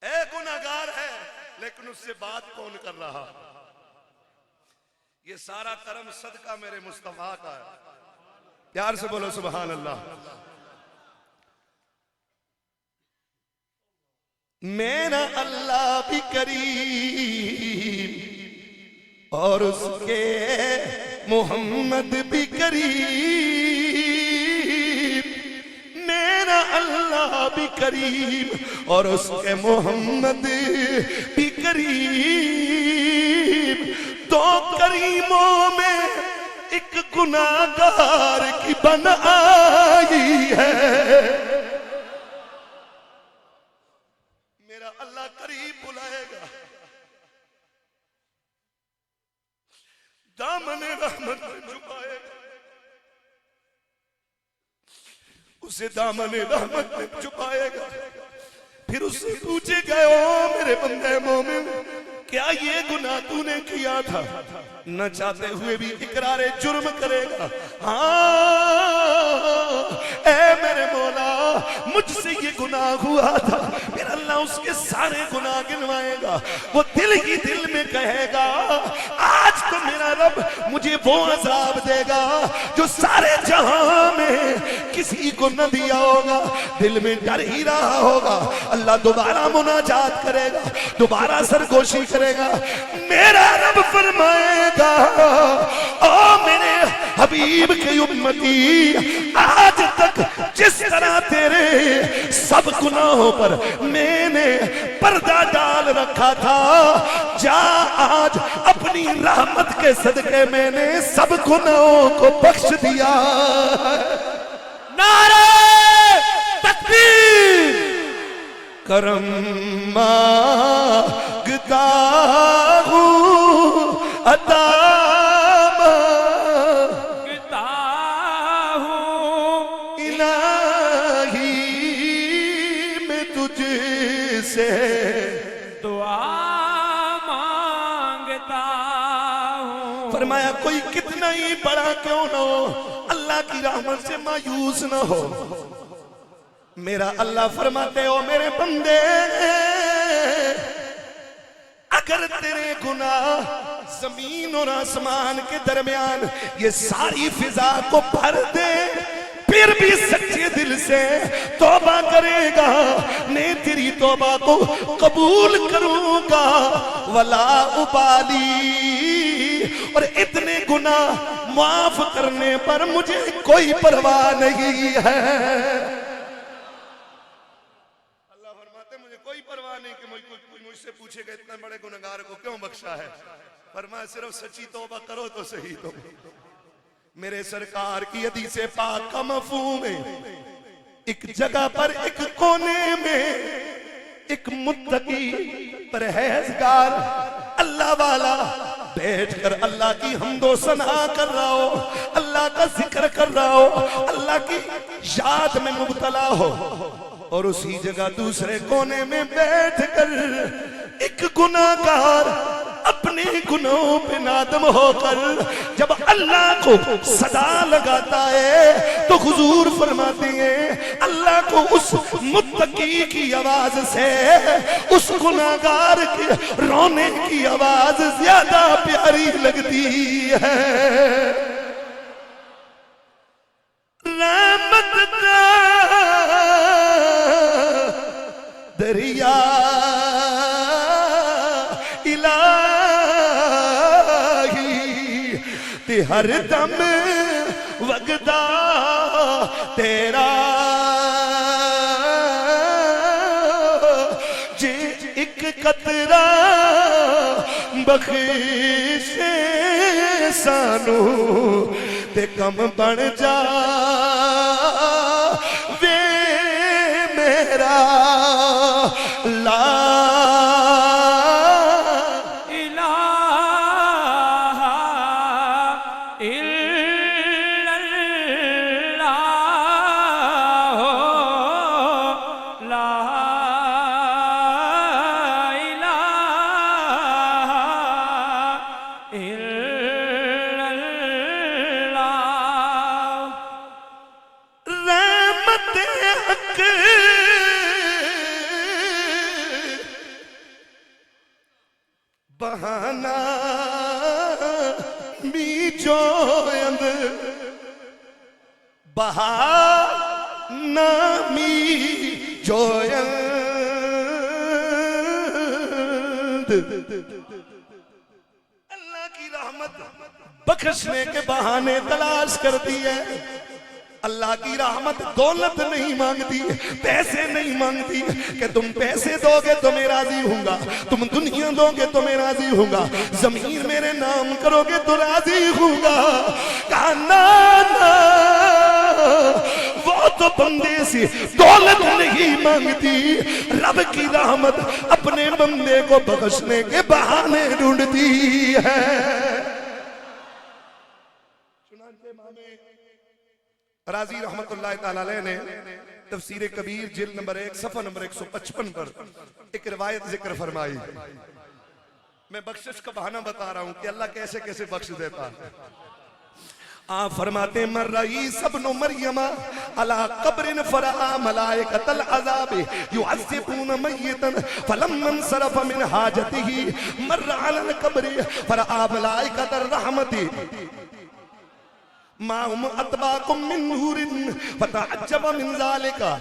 है? गुनहगार है लेकिन उससे बात कौन कर रहा? ये सारा करम सदका मेरे मुस्तफा का है। प्यार से बोलो सुभान अल्लाह। मेरा अल्लाह भी करीम और उसके मोहम्मद भी करीम, मेरा अल्लाह भी करीम और उसके मोहम्मद भी करीम। दो करीमों में एक गुनाहगार की बन आई है। मेरा अल्लाह करीब बुलाएगा, दामन रहमत में छुपाएगा, उसे दामन रहमत में छुपाएगा। फिर उससे पूछेगा, ओ मेरे बंदे मोमिन, क्या ये गुनाह तूने किया था? न चाहते हुए भी इकरारे जुर्म करेगा, हाँ ऐ मेरे मौला मुझसे ये गुनाह हुआ था। फिर अल्लाह उसके सारे गुनाह गिनवाएगा। वो दिल ही दिल में कहेगा, आज तो मेरा रब मुझे वो अजाब देगा जो सारे जहां में किसी को न दिया होगा। दिल में डर ही रहा होगा। अल्लाह दोबारा मुनाजात करेगा, दोबारा सरगोशी करेगा। मेरा रब फरमाएगा, ओ मेरे हबीब के उम्मती, आज तक जिस तरह तेरे सब गुनाहों पर मैंने पर्दा डाल रखा था, जा आज अपनी रहमत के सदके मैंने सब गुनाहों को बख्श दिया। नारे तकबीर। करम मांगता हूँ, अता मांगता हूँ, इलाही मैं तुझसे दुआ मांगता हूँ। फरमाया, कोई कितना ही बड़ा क्यों न हो, अल्लाह की रहमत से मायूस न हो। मेरा अल्लाह फरमाते हो, मेरे बंदे अगर तेरे गुनाह जमीन और आसमान के दरमियान ये सारी फिजा को भर दे, फिर भी सच्चे दिल से तौबा करेगा, मैं तेरी तौबा को कबूल करूंगा। वला उबाली, और इतने गुनाह माफ करने पर मुझे कोई परवाह नहीं है। कोई परवाह नहीं कि मुझसे पूछेगा इतने बड़े गुनहगार को क्यों बख्शा है। फरमाया, सिर्फ सच्ची तौबा करो तो सही। तो मेरे सरकार की हदीस पाक का मफहूम है, एक जगह पर एक कोने में एक मुत्तकी परहेजगार अल्लाह वाला बैठकर अल्लाह की हम्दो सना कर रहा हो, अल्लाह का जिक्र कर रहा हो, अल्लाह की याद में मुब्तला हो। और उसी जगह दूसरे कोने में बैठकर एक गुनाहगार अपने अपने गुनाहों पे नादम होकर जब अल्लाह को सदा लगाता है तो हुजूर फरमाते हैं अल्लाह को उस मुत्तकी की आवाज से उस गुनाहगार के रोने की आवाज ज्यादा प्यारी लगती है। रहमत का दरिया ते हर दम वगदा तेरा जे एक कतरा बख्शे सानू ते कम बन जा वे मेरा ला बहाना मीचो अंद बहाना मीचो अंद अल्लाह की रहमत बख्शने के बहाने तलाश करती है। अल्लाह की रहमत दौलत नहीं मांगती, पैसे नहीं मांगती कि तुम पैसे दोगे तो मैं राजी हूंगा, तुम दुनिया दोगे तो मैं राजी हूंगा, जमीन मेरे नाम करोगे तो राजी हूंगा। कहा ना ना, वो तो बंदे से दौलत नहीं मांगती, रब की रहमत अपने बंदे को बख्शने के बहाने ढूंढती है। राजी रहमतुल्लाह ताला अलैह ने तफसीर कबीर जिल्द नंबर 1 सफ़ा नंबर 155 पर एक रिवायत जिक्र फरमाई। मैं बख्शिश का बहाना बता रहा हूं कि अल्लाह कैसे कैसे बख्श देता है। आप फरमाते मर रही सबनु मरियम अला कब्रिन फरा मलाइकतल अज़ाब युअज़्ज़िबून मय्यतन फलम्मा सरफ मिन हाजतिही मर अल कब्रि फरा मलाइकतर रहमति माहुम अतबाकुम मिन नूरिन फतअज्जब मिन ज़ालिका।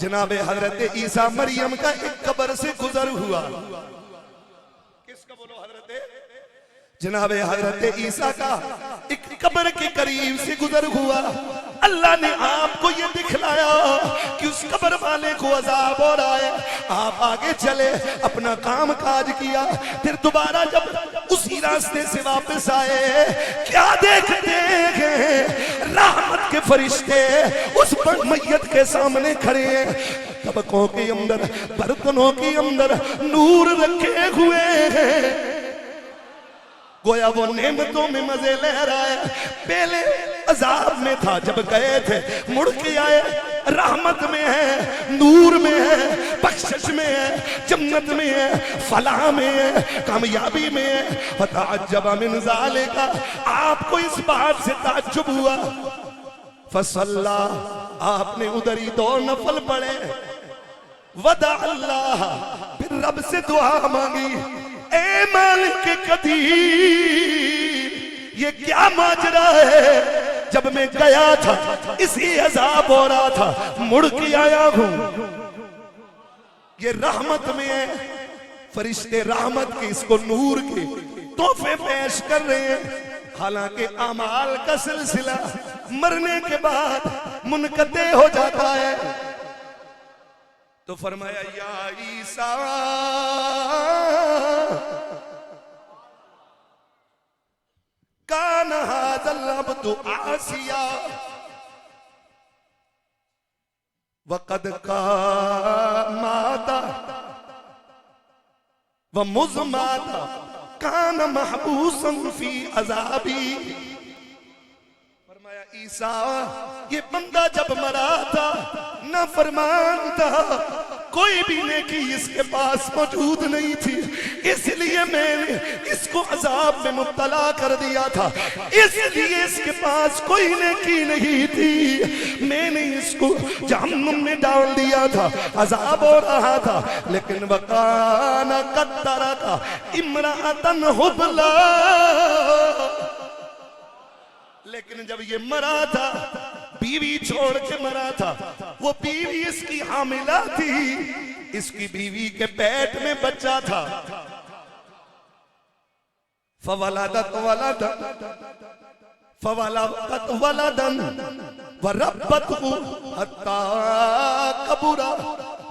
जनाबे हजरत ईसा मरियम का एक कब्र से गुजर हुआ। किसका बोलो? हजरत जनाबे हजरत ईसा का एक कब्र के करीब से गुजर हुआ। अल्लाह ने आपको ये दिखलाया कि उस कब्र वाले को अजाब हो रहा है, आप आगे चले, अपना काम काज किया, फिर दोबारा जब उसी रास्ते से वापस आए, क्या देखते हैं? रहमत के फरिश्ते उस पर मैयत के सामने खड़े हैं, तबकों के अंदर, बर्तनों के अंदर नूर रखे हुए हैं। गोया वो नेमतों में मजे ले रहा है, पहले अजाब में था, जब गए थे मुड़ के आए, रहमत में है, नूर में है, बख्शिश में है, जन्नत में है, फलाह में है, कामयाबी में है। फतअज्जब मिन ज़ालिका, आपको इस बात से ताज्जुब हुआ। फसल्ला, आपने उधर ही 2 नफल पढ़े, वदा अल्लाह, फिर रब से दुआ मांगी, ए मालिक कदीर, ये क्या माजरा है? जब मैं गया था इसी अजाब हो रहा था, मुड़ के आया हूं, ये रहमत में है। फरिश्ते रहमत के, इसको नूर के तोहफे पेश कर रहे हैं। हालांकि अमाल का सिलसिला मरने के बाद मुनक़ते हो जाता है। तो फरमाया या ईसा कान हाज़ल अब्दु आसिया वक़द कामाता व मुज़माता कान महबूसन फी अज़ाबी। फरमाया ईसा, ये बंदा जब मरा था ना फरमान था, कोई भी नेकी इसके पास मौजूद नहीं थी, इसलिए मैंने इसको अजाब में मुब्तला कर दिया था। इसलिए इसके पास कोई नेकी नहीं थी, मैंने इसको जहन्नुम में डाल दिया था, अजाब हो रहा था। लेकिन वकाना कत्तरा का इमरातन हुबला, लेकिन जब ये मरा था, बीवी छोड़ के मरा था, वो बीवी इसकी हामिला थी, इसकी बीवी के पेट में बच्चा था। फवलदत वलदन फवलदत वलदन वरब्बतहु हत्ता कबुरा।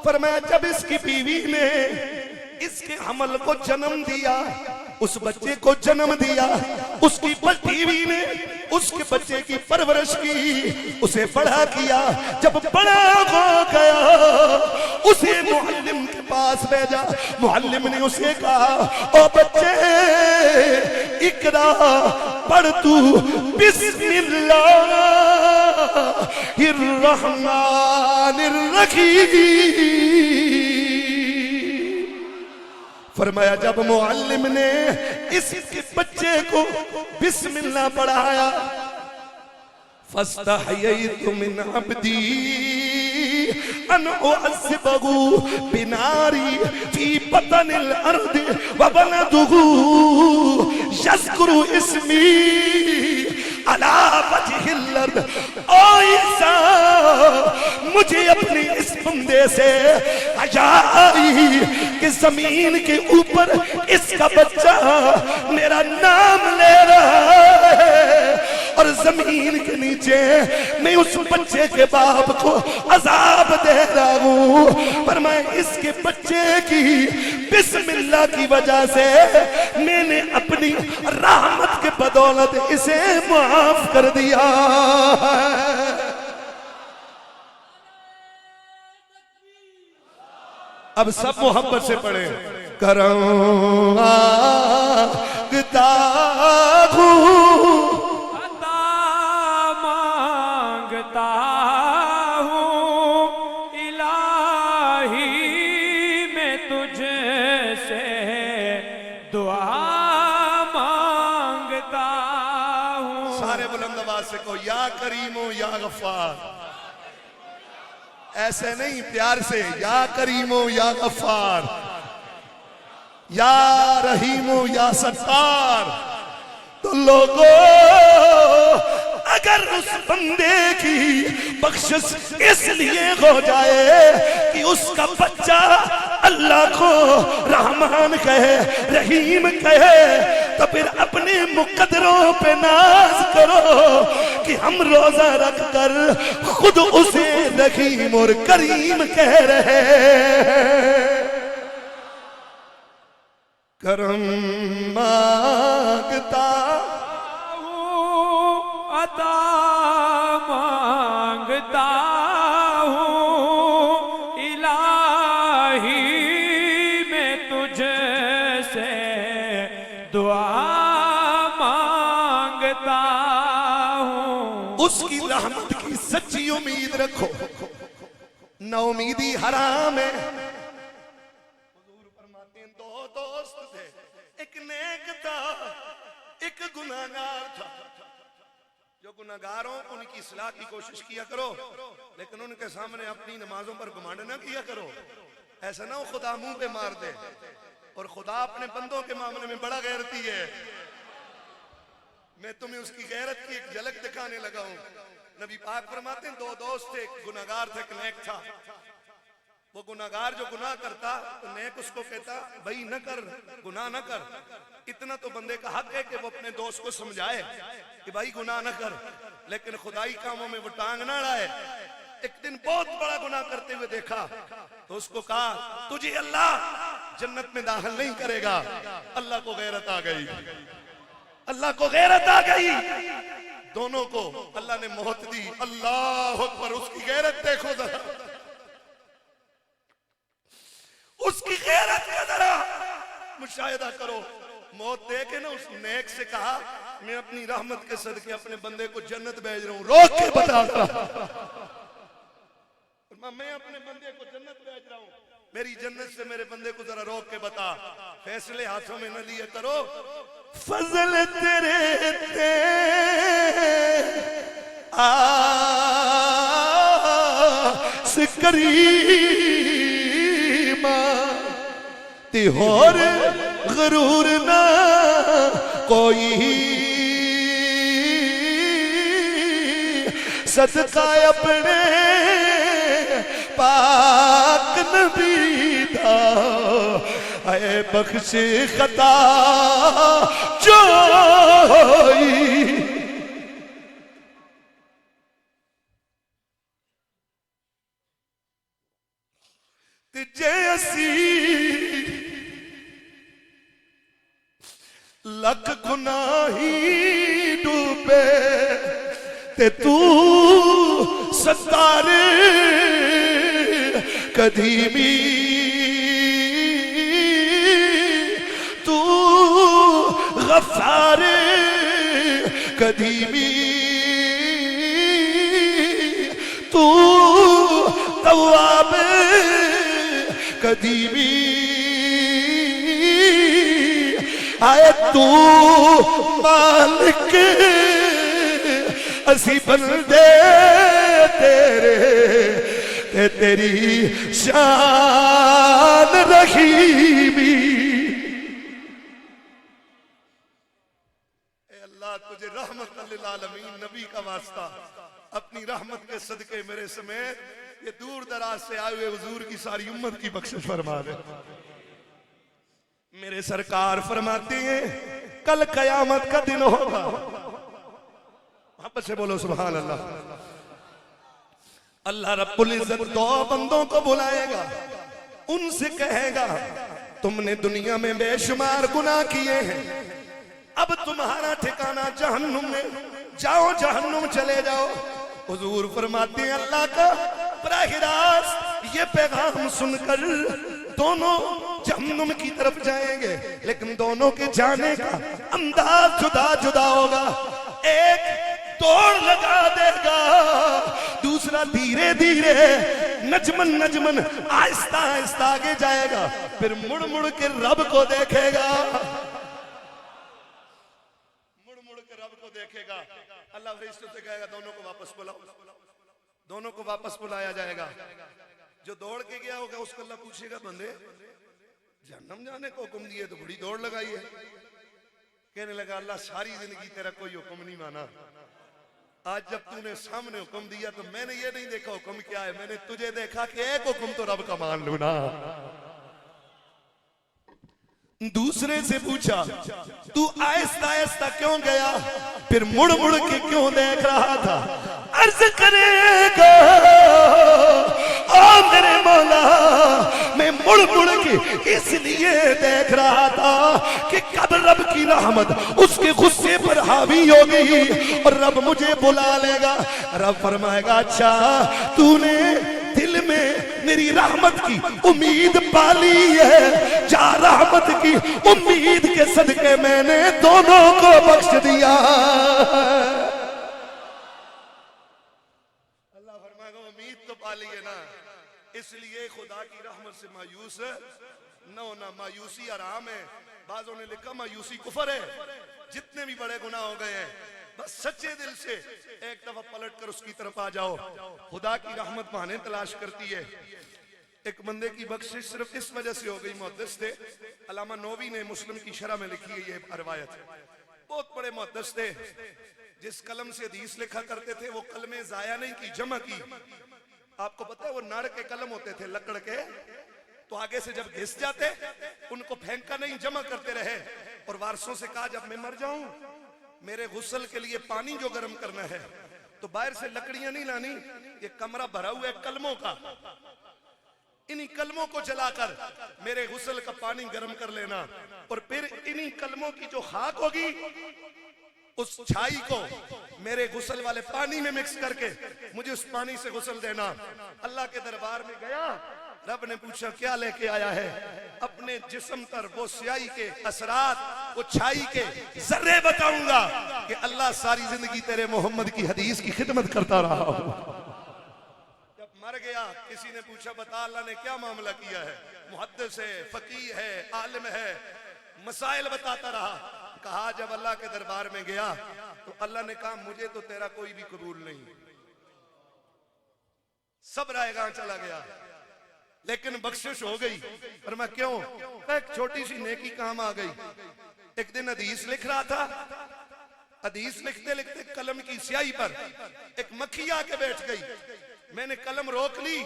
फरमाया जब इसकी बीवी ने इसके हमल को जन्म दिया, उस बच्चे को जन्म दिया, उसकी बीवी ने उसके बच्चे की परवरिश की, उसे बड़ा किया। जब बड़ा हो गया, उसे मुअल्लिम के पास भेजा। मुअल्लिम ने उसे कहा, ओ बच्चे इकरा, पढ़ तू बिस्मिल्लाहिर्रहमानिर्रहीम। फरमाया जब मुअल्लिम ने इसके बच्चे को बिस्मिल्लाह पढ़ाया, फस्तहयैतु मिन अब्दी अन उअज़्ज़िबहु बिनारी फी बतनिल अर्दि व वलदुहु यज़कुरु इस्मी अला वजहिल अर्द। ओ ईसा, मुझे अपने इस बंदे से हया आई कि जमीन के ऊपर इसका बच्चा मेरा नाम ले रहा है, और जमीन के नीचे मैं उस बच्चे के बाप को अजाब दे रहा हूं। पर मैं इसके बच्चे की बिस्मिल्लाह की वजह से मैंने अपनी रहमत के बदौलत इसे माफ कर दिया। अब सब मोहब्बत से पढ़े। करम मांगता हूँ, अता मांगता हूँ, इलाही मैं तुझसे दुआ मांगता हूँ। सारे बुलंद आवाज से कहो, या करीमो या गफ्फार। ऐसे नहीं, प्यार से, या करीमो या गफ्फार, या रहीमो या सत्तार। तो लोगों, अगर उस बंदे की बख्शिश इसलिए हो जाए कि उसका बच्चा अल्लाह को रहमान कहे, रहीम कहे, तो फिर अपने मुकद्दरों पे नाज करो कि हम रोजा रख कर खुद उसे रहीम और करीम कह रहे हैं। करम मांगता हूँ, अता मांगता हूँ, इलाही मैं तुझसे दुआ मांगता हूँ। उसकी रहमत की सच्ची उम्मीद रखो, ना उम्मीदी हराम है। हुजूर फरमाते हैं, दो दोस्त थे, एक नेक था, एक गुनाहगार था। जो गुनाहगारों, उनकी इस्लाह की कोशिश किया करो, लेकिन उनके सामने अपनी नमाजों पर घमंड ना किया करो। ऐसा ना हो खुदा मुंह पे मार दे, और खुदा अपने बंदों के मामले में बड़ा गैरती है। मैं तुम्हें उसकी गैरत की एक झलक दिखाने लगा हूं। नबी पाक फरमाते हैं, दो दोस्त थे, एक गुनाहगार था, एक नेक था। वो गुनाहगार जो गुनाह करता तो नेक उसको कहता, भाई न कर, गुनाह न कर। इतना तो बंदे का हक है कि वो अपने दोस्त को समझाए कि भाई गुनाह न कर, लेकिन खुदाई कामों में वो टांग ना अड़ाए। एक दिन बहुत बड़ा गुनाह करते हुए देखा तो उसको कहा, तुझे अल्लाह जन्नत में दाखिल नहीं करेगा। अल्लाह को गैरत आ गई, अल्लाह को गैरत आ गई। दोनों को अल्लाह ने मौत दी। अल्लाह अकबर, उसकी गैरत देखो जरा, उसकी गैरत का जरा मुशाहिदा करो। मौत दे के ना उस नेक से कहा, मैं अपनी रहमत के सदके अपने बंदे को जन्नत भेज रहा हूं। रोक के बता, मैं अपने बंदे को जन्नत भेज रहा हूं। मेरी जन्नत से मेरे बंदे को जरा रोक के बता, फैसले हाथों में न लिए करो। फजल तेरे ते आस करीमा ते होर गरूर ना कोई, सदका अपने पाक नबी दा ऐ बख्श खता जोई। ते जे असी लख गुनाही डूबे ते तू सतारे कदीमी, तू गफ्फारे कदीमी, तू तव्वाब कदीमी, आए तू मालिक असी बंदे तेरे ते तेरी शान रहीमी। अल्लाह तुझे रहमत लिल आलमीन नबी का वास्ता अपनी रहमत के सदके मेरे समेत ये दूर दराज से आए हुए हुजूर की सारी उम्मत की बख्शिश फरमा दे। मेरे सरकार फरमाते हैं कल कयामत का दिन होगा, मोहब्बत से बोलो सुभान अल्लाह। अल्लाह रब्बुल इज्जत दो बंदों को बुलाएगा, उनसे कहेगा तुमने दुनिया में बेशुमार गुनाह किए हैं, अब तुम्हारा ठिकाना जहन्नुम में, जाओ जहन्नुम चले जाओ। हुजूर फरमाते हैं अल्लाह का बराह रास्त ये पैगाम सुनकर दोनों जहन्नुम की तरफ जाएंगे, लेकिन दोनों के जाने का अंदाज जुदा जुदा होगा। एक दौड़ लगा देगा, दूसरा धीरे धीरे नजमन नजमन आहिस्ता आहिस्ता आगे जाएगा, फिर मुड़ मुड़ के रब को देखेगा, मुड़ मुड़ के रब को देखेगा। अल्लाह फरिश्तों से कहेगा दोनों को वापस बुलाओ, दोनों को वापस बुलाया जाएगा। जो दौड़ के गया होगा उसको अल्लाह पूछेगा बंदे जहन्नम जाने को हुक्म दिए तो बड़ी दौड़ लगाई है। कहने लगा अल्लाह सारी जिंदगी तेरा कोई हुक्म नहीं माना, आज जब तूने सामने हुक्म दिया तो मैंने ये नहीं देखा हुक्म क्या है, मैंने तुझे देखा कि एक हुक्म तो रब का मान लू ना। दूसरे से पूछा तू आहिस्ता आहिस्ता क्यों गया, फिर मुड़ मुड़ के क्यों देख रहा था। अर्ज करेगा ओ मेरे मौला मैं मुड़ मुड़ के इसलिए देख रहा था कि कब रब की रहमत उसके गुस्से पर हावी होगी और रब मुझे बुला लेगा। रब फरमाएगा अच्छा तूने दिल में मेरी रहमत की उम्मीद पाली है, जा रहमत की उम्मीद के सदके मैंने दोनों को बख्श दिया। अल्लाह फरमाएगा उम्मीद तो पाली है ना, इसलिए खुदा की रहमत से मायूस न होना। मायूसी आराम है, बाजों ने लिखा मायूसी कुफर है। जितने भी बड़े गुनाह हो गए हैं बस सच्चे दिल से एक दफा पलट कर उसकी तरफ आ जाओ। खुदा की रहमत बहाने तलाश करती है। एक बंदे की बख्शिश सिर्फ इस वजह से हो गई, मुहद्दिस थे अल्लामा नोवी ने मुस्लिम की शरह में लिखी है ये रवायत। बहुत बड़े मुहद्दिस थे, जिस कलम से हदीस लिखा करते थे वो कलमे जाया नहीं की, जमा की। आपको पता है वो नाड़ के कलम होते थे लकड़ के, तो आगे से जब घिस जाते उनको फेंका नहीं, जमा करते रहे। और वारसों से कहा जब मैं मर जाऊं मेरे गुस्ल के लिए पानी जो गर्म करना है तो बाहर से लकड़ियां नहीं लानी, ये कमरा भरा हुआ है कलमों का, इन्हीं कलमों को जलाकर मेरे गुस्ल का पानी गर्म कर लेना और फिर इन्हीं कलमों की जो खाक होगी उस छाई को मेरे गुस्ल वाले पानी में मिक्स करके मुझे उस पानी से गुस्ल देना। अल्लाह के दरबार में गया, रब ने पूछा क्या लेके आया है। अपने जिस्म पर वो स्याही के असरात, वो छाई के जर्रे बताऊंगा कि अल्लाह सारी जिंदगी तेरे मोहम्मद की हदीस की खिदमत करता रहा। जब मर गया। किसी ने पूछा बता अल्लाह ने क्या मामला किया है? मुहद्दिस है, फकीह है, आलिम है, मसाइल बताता रहा। कहा जब अल्लाह के दरबार में गया तो अल्लाह ने कहा मुझे तो तेरा कोई भी कबूल नहीं। सब रायगां चला गया, लेकिन बख्शिश हो गई। पर मैं क्यों? एक छोटी सी नेकी काम आ गई। एक दिन हदीस लिख रहा था, हदीस लिखते लिखते कलम की स्याही पर एक मक्खी आके बैठ गई। मैंने कलम रोक ली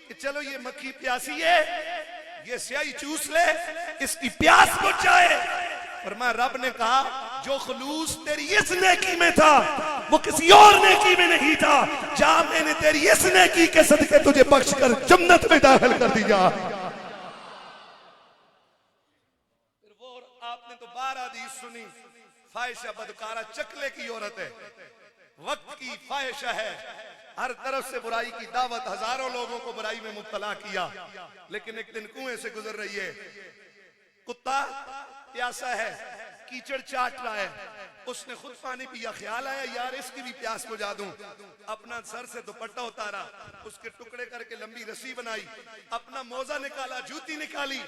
कि चलो ये मक्खी प्यासी है, ये स्याही चूस ले, इसकी प्यास बुझ जाए। और मैं रब ने कहा जो खुलूस तेरी इस नेकी में था वो किसी और नेकी में नहीं था। जा मैंने तेरी इस नेकी के सदके तुझे बख्श कर जन्नत में दाखिल कर दिया। फिर वो आपने तो 12 हदीस सुनी। फाहिशा बदकारा चकले की औरत है, वक्त की फाहिशा है, हर तरफ से बुराई की दावत, हजारों लोगों को बुराई में मुब्तला किया। लेकिन एक दिन कुएं से गुजर रही है, कुत्ता प्यासा है, कीचड़ चाट रहा है, उसने खुद पानी पिया। ख्याल आया यार इसकी भी प्यास बुझा दूं। अपना सर से दुपट्टा उतारा, उसके टुकड़े करके लंबी रस्सी बनाई, अपना मोजा निकाला, जूती निकाली,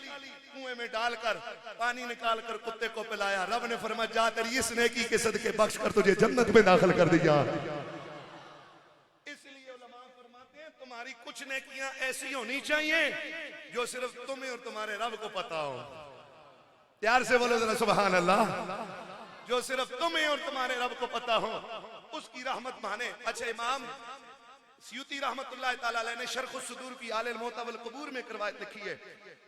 कुएं में डालकर पानी निकालकर कुत्ते को पिलाया। रब ने फरमाया जा तेरी इस नेकी के सदके बख्श कर तुझे जन्नत में दाखिल कर दिया। इसलिए उलमा फरमाते हैं तुम्हारी कुछ नेकियां ऐसी होनी चाहिए जो सिर्फ तुम्हें और तुम्हारे रब को पता हो। प्यार से बोलो जरा सुभान अल्लाह। जो सिर्फ तुम्हें और तुम्हारे रब को पता हो, उसकी रहमत माने। अच्छा, इमाम सयूती रहमतुल्लाह ताला अलैह ने शरह सुदूर की आल मौता वल कबूर में करवायत लिखी है,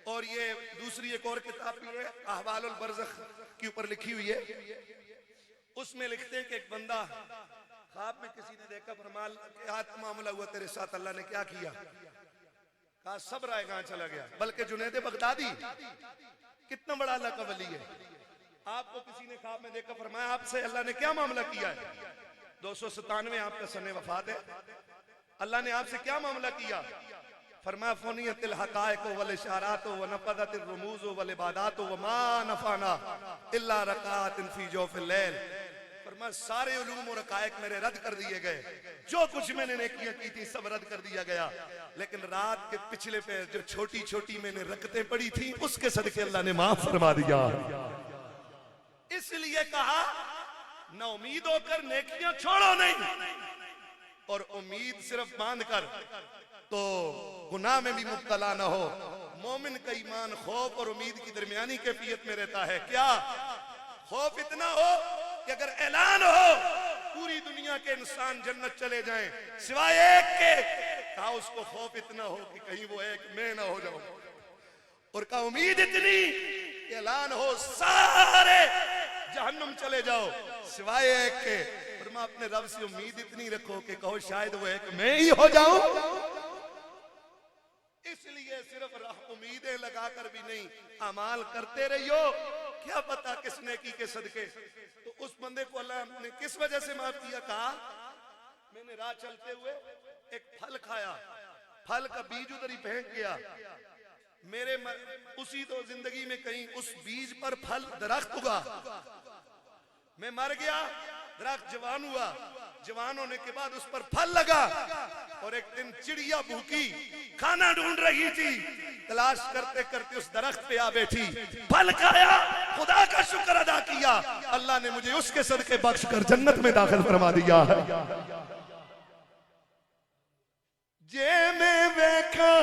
और ये दूसरी एक और किताब भी है अहवालुल बरज़ख के ऊपर लिखी हुई है। उसमें लिखते हैं कि एक बंदा ख्वाब में किसी ने देखा, फरमाया क्या मामला हुआ तेरे साथ, अल्लाह ने क्या किया? कहा सब रायगां चला गया। बल्कि जुनैद बगदादी कितना बड़ा अल्लाह का वली है, आपको किसी ने ख्वाब में देखा, फरमाया आपसे अल्लाह ने क्या मामला किया है? 297 आपका सने वफात है, अल्लाह ने आपसे क्या मामला किया? फरमाया फुनियतिल हकाइक वल इशारात व नफदतिर रुमूज वल इबादात व मा नफाना इल्ला रकातिन फी जौफिल लैल। फरमाया सारे उलूम और हकाइक मेरे रद्द कर दिए गए, जो कुछ मैंने नेकियां की थी सब रद्द कर दिया गया, लेकिन रात के पिछले पे जो छोटी छोटी मैंने रकतें पड़ी थी उसके सदके अल्लाह ने माफ फरमा दिया। इसलिए कहा ना उम्मीद होकर नेकियां छोड़ो नहीं, और उम्मीद सिर्फ बांध कर तो गुनाह में भी मुब्तला ना हो। मोमिन का ईमान खौफ और उम्मीद की दरमियानी कैफियत में रहता है। क्या खौफ इतना हो कि अगर ऐलान हो पूरी दुनिया के इंसान जन्नत चले जाएं सिवाय एक के, कहा उसको खौफ इतना हो कि कहीं वो एक मैं ना हो जाऊं, और कहा उम्मीद इतनी कि ऐलान हो सारे जहन्नुम चले जाओ सिवाय एक के। और मैं अपने रब से उम्मीद इतनी रखो कि कहो शायद वो एक मैं ही हो जाऊं। इसलिए सिर्फ उम्मीदें लगाकर भी नहीं, अमाल करते रहियो, क्या पता किस नेकी के सदके। तो उस बंदे को अल्लाह ने किस वजह से माफ किया? कहा मैंने राह चलते हुए एक फल खाया, फल का बीज उधर ही फेंक गया, मेरे उसी तो जिंदगी में कहीं उस बीज पर फल दरख्त उगा, मैं मर गया, दरख्त जवान हुआ, जवान होने के बाद उस पर फल लगा, और एक दिन चिड़िया भूखी खाना ढूंढ रही थी, तलाश करते करते उस दरख्त पे आ बैठी, फल खाया, खुदा का शुक्र अदा किया, अल्लाह ने मुझे उसके सदके बख्श कर जन्नत में दाखिल फरमा दिया है। जे मैं देखा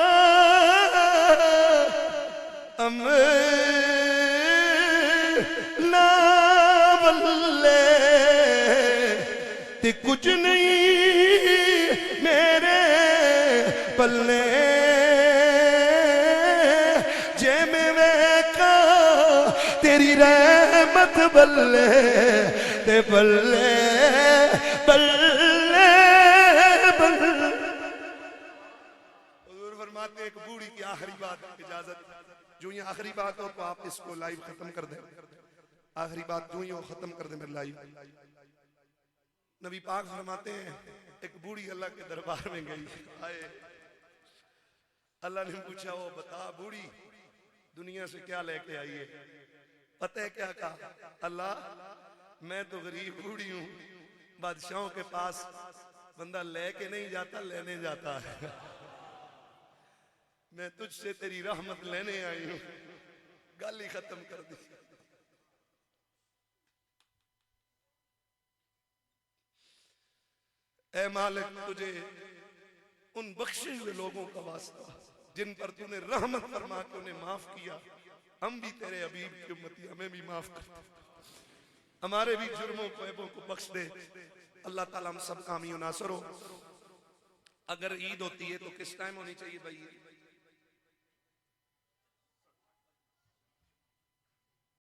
ना बल्ले ते कुछ नहीं मेरे पल्ले, जे मैं देखा तेरी रहमत बल्ले ते बल्ले बल्ले बल्ले। हुजूर फरमाते एक बूढ़ी की आखिरी बात, इजाजत जो ये आखिरी बात हो तो आप इसको लाइव खत्म कर दें, आखिरी बात जो ही खत्म कर दे मेरे लाइव। नबी पाक फरमाते हैं एक बूढ़ी अल्लाह के दरबार में गई, आए अल्लाह ने पूछा वो बता बूढ़ी दुनिया से क्या लेके आई है? पता है क्या कहा? अल्लाह मैं तो गरीब बूढ़ी हूँ, बादशाहों के पास बंदा लेके नहीं जाता लेने जाता है। मैं तुझसे तेरी रहमत लेने आई हूं। गाली खत्म कर दी। ऐ मालिक, तुझे उन बख्शे हुए लोगों का वास्ता जिन पर तूने रहमत फरमा के उन्हें माफ किया, हम भी तेरे हबीब की उम्मती, हमें भी माफ कर दे, हमारे भी जुर्मों को ऐबों को बख्श दे। अल्लाह ताला हम सब कामियों नासर हो। अगर ईद होती है तो किस टाइम होनी चाहिए भाई?